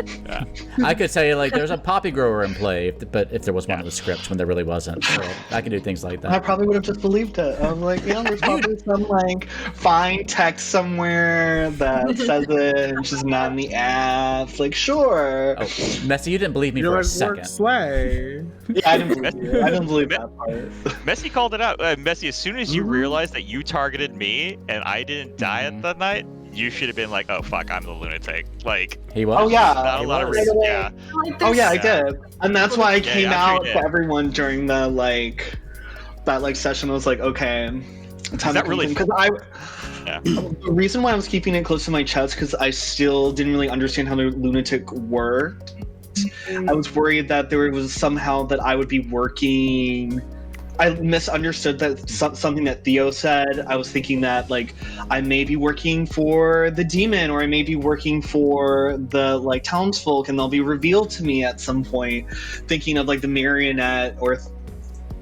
I could say like there's a poppy grower in play, but if there was one in the script when there really wasn't, so I can do things like that. I probably would have just believed it. I was like, there's probably some like fine text somewhere that says it, and it's just not in the ads. Like, sure. Oh, Messi, you didn't believe me for a second. Slay. Yeah, I didn't believe that part. Messi called it out. Messi, as soon as you realized that you targeted me and I didn't die at that night, you should have been like, oh fuck, I'm the lunatic. Like, he was. Oh yeah. Not a lot of Right away. yeah. Oh yeah, I did, and that's why I came I'm sure out you to did. everyone during the that session. I was like, okay, Time that really because the reason why I was keeping it close to my chest because I still didn't really understand how the lunatic worked. I was worried that there was somehow that I would be working. I misunderstood that something that Theo said. I was thinking that like I may be working for the demon, or I may be working for the like townsfolk, and they'll be revealed to me at some point. Thinking of like the marionette, or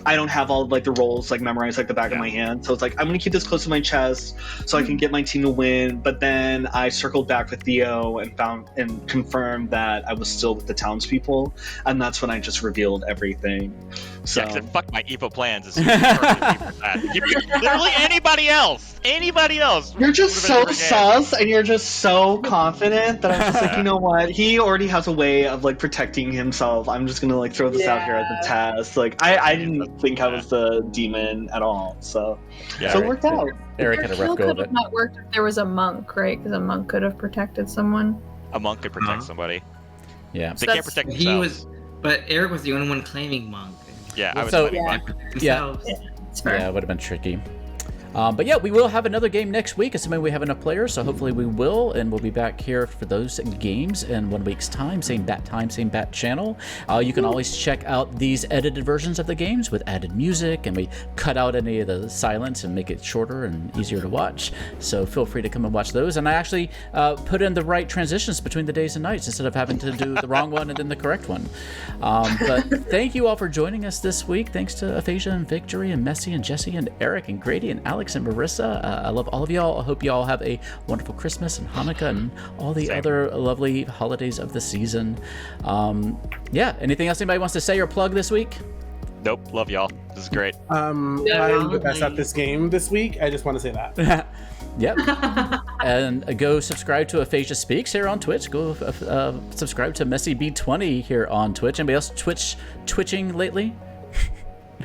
I don't have all of like the roles like memorized like the back of my hand, so it's like I'm gonna keep this close to my chest so I can get my team to win. But then I circled back with Theo and found and confirmed that I was still with the townspeople, and that's when I just revealed everything. So Yeah, because fuck my evil plans. Is literally anybody else. You're just so sus, and you're just so confident that I'm just like, you know what? He already has a way of like protecting himself. I'm just gonna like throw this out here as a test. Like I didn't think I was the demon at all. So so it worked out. Eric had a rough go of could it. have not worked if there was a monk, right? Because a monk could have protected someone. A monk could protect somebody. Yeah. They can't protect themselves. But Eric was the only one claiming monk. Yeah, I was So- claiming monk. Yeah. It's fair. Yeah, it would have been tricky. But yeah, we will have another game next week, assuming we have enough players. So hopefully we will, and we'll be back here for those games in 1 week's time. Same bat channel. You can always check out these edited versions of the games with added music, and we cut out any of the silence and make it shorter and easier to watch. So feel free to come and watch those. And I actually put in the right transitions between the days and nights instead of having to do the wrong one and then the correct one. But thank you all for joining us this week. Thanks to Aphasia and Victory and Messy and Jesse and Eric and Grady and Alex and Marissa. I love all of y'all. I hope y'all have a wonderful Christmas and Hanukkah and all the other lovely holidays of the season. Yeah, anything else anybody wants to say or plug this week? Nope, love y'all. This is great. I'm the best at this game this week. I just want to say that. Yep. And go subscribe to Aphasia Speaks here on Twitch. Go subscribe to Messy B20 here on Twitch. Anybody else twitching lately?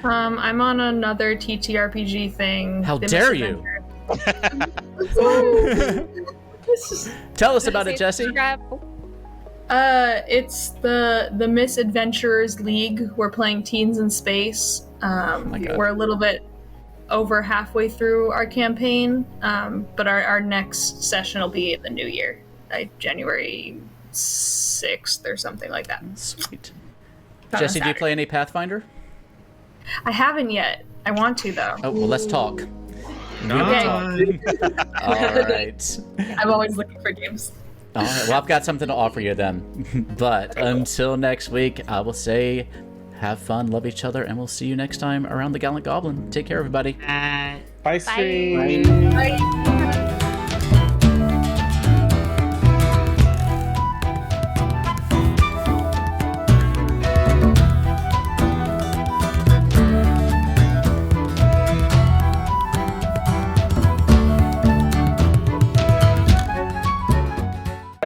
I'm on another TTRPG thing. How dare you? Tell us about it, Jesse. It's the Misadventurers League. We're playing Teens in Space. We're a little bit over halfway through our campaign, but our next session will be in the new year, January 6th or something like that. Sweet. On a Jesse, do you Saturday. play any Pathfinder? I haven't yet. I want to though. Oh, well, let's talk. Okay. All right. I'm always looking for games. All right. Well, I've got something to offer you then. But until next week, I will say have fun, love each other, and we'll see you next time around the Gallant Goblin. Take care, everybody. Bye, stream. Bye.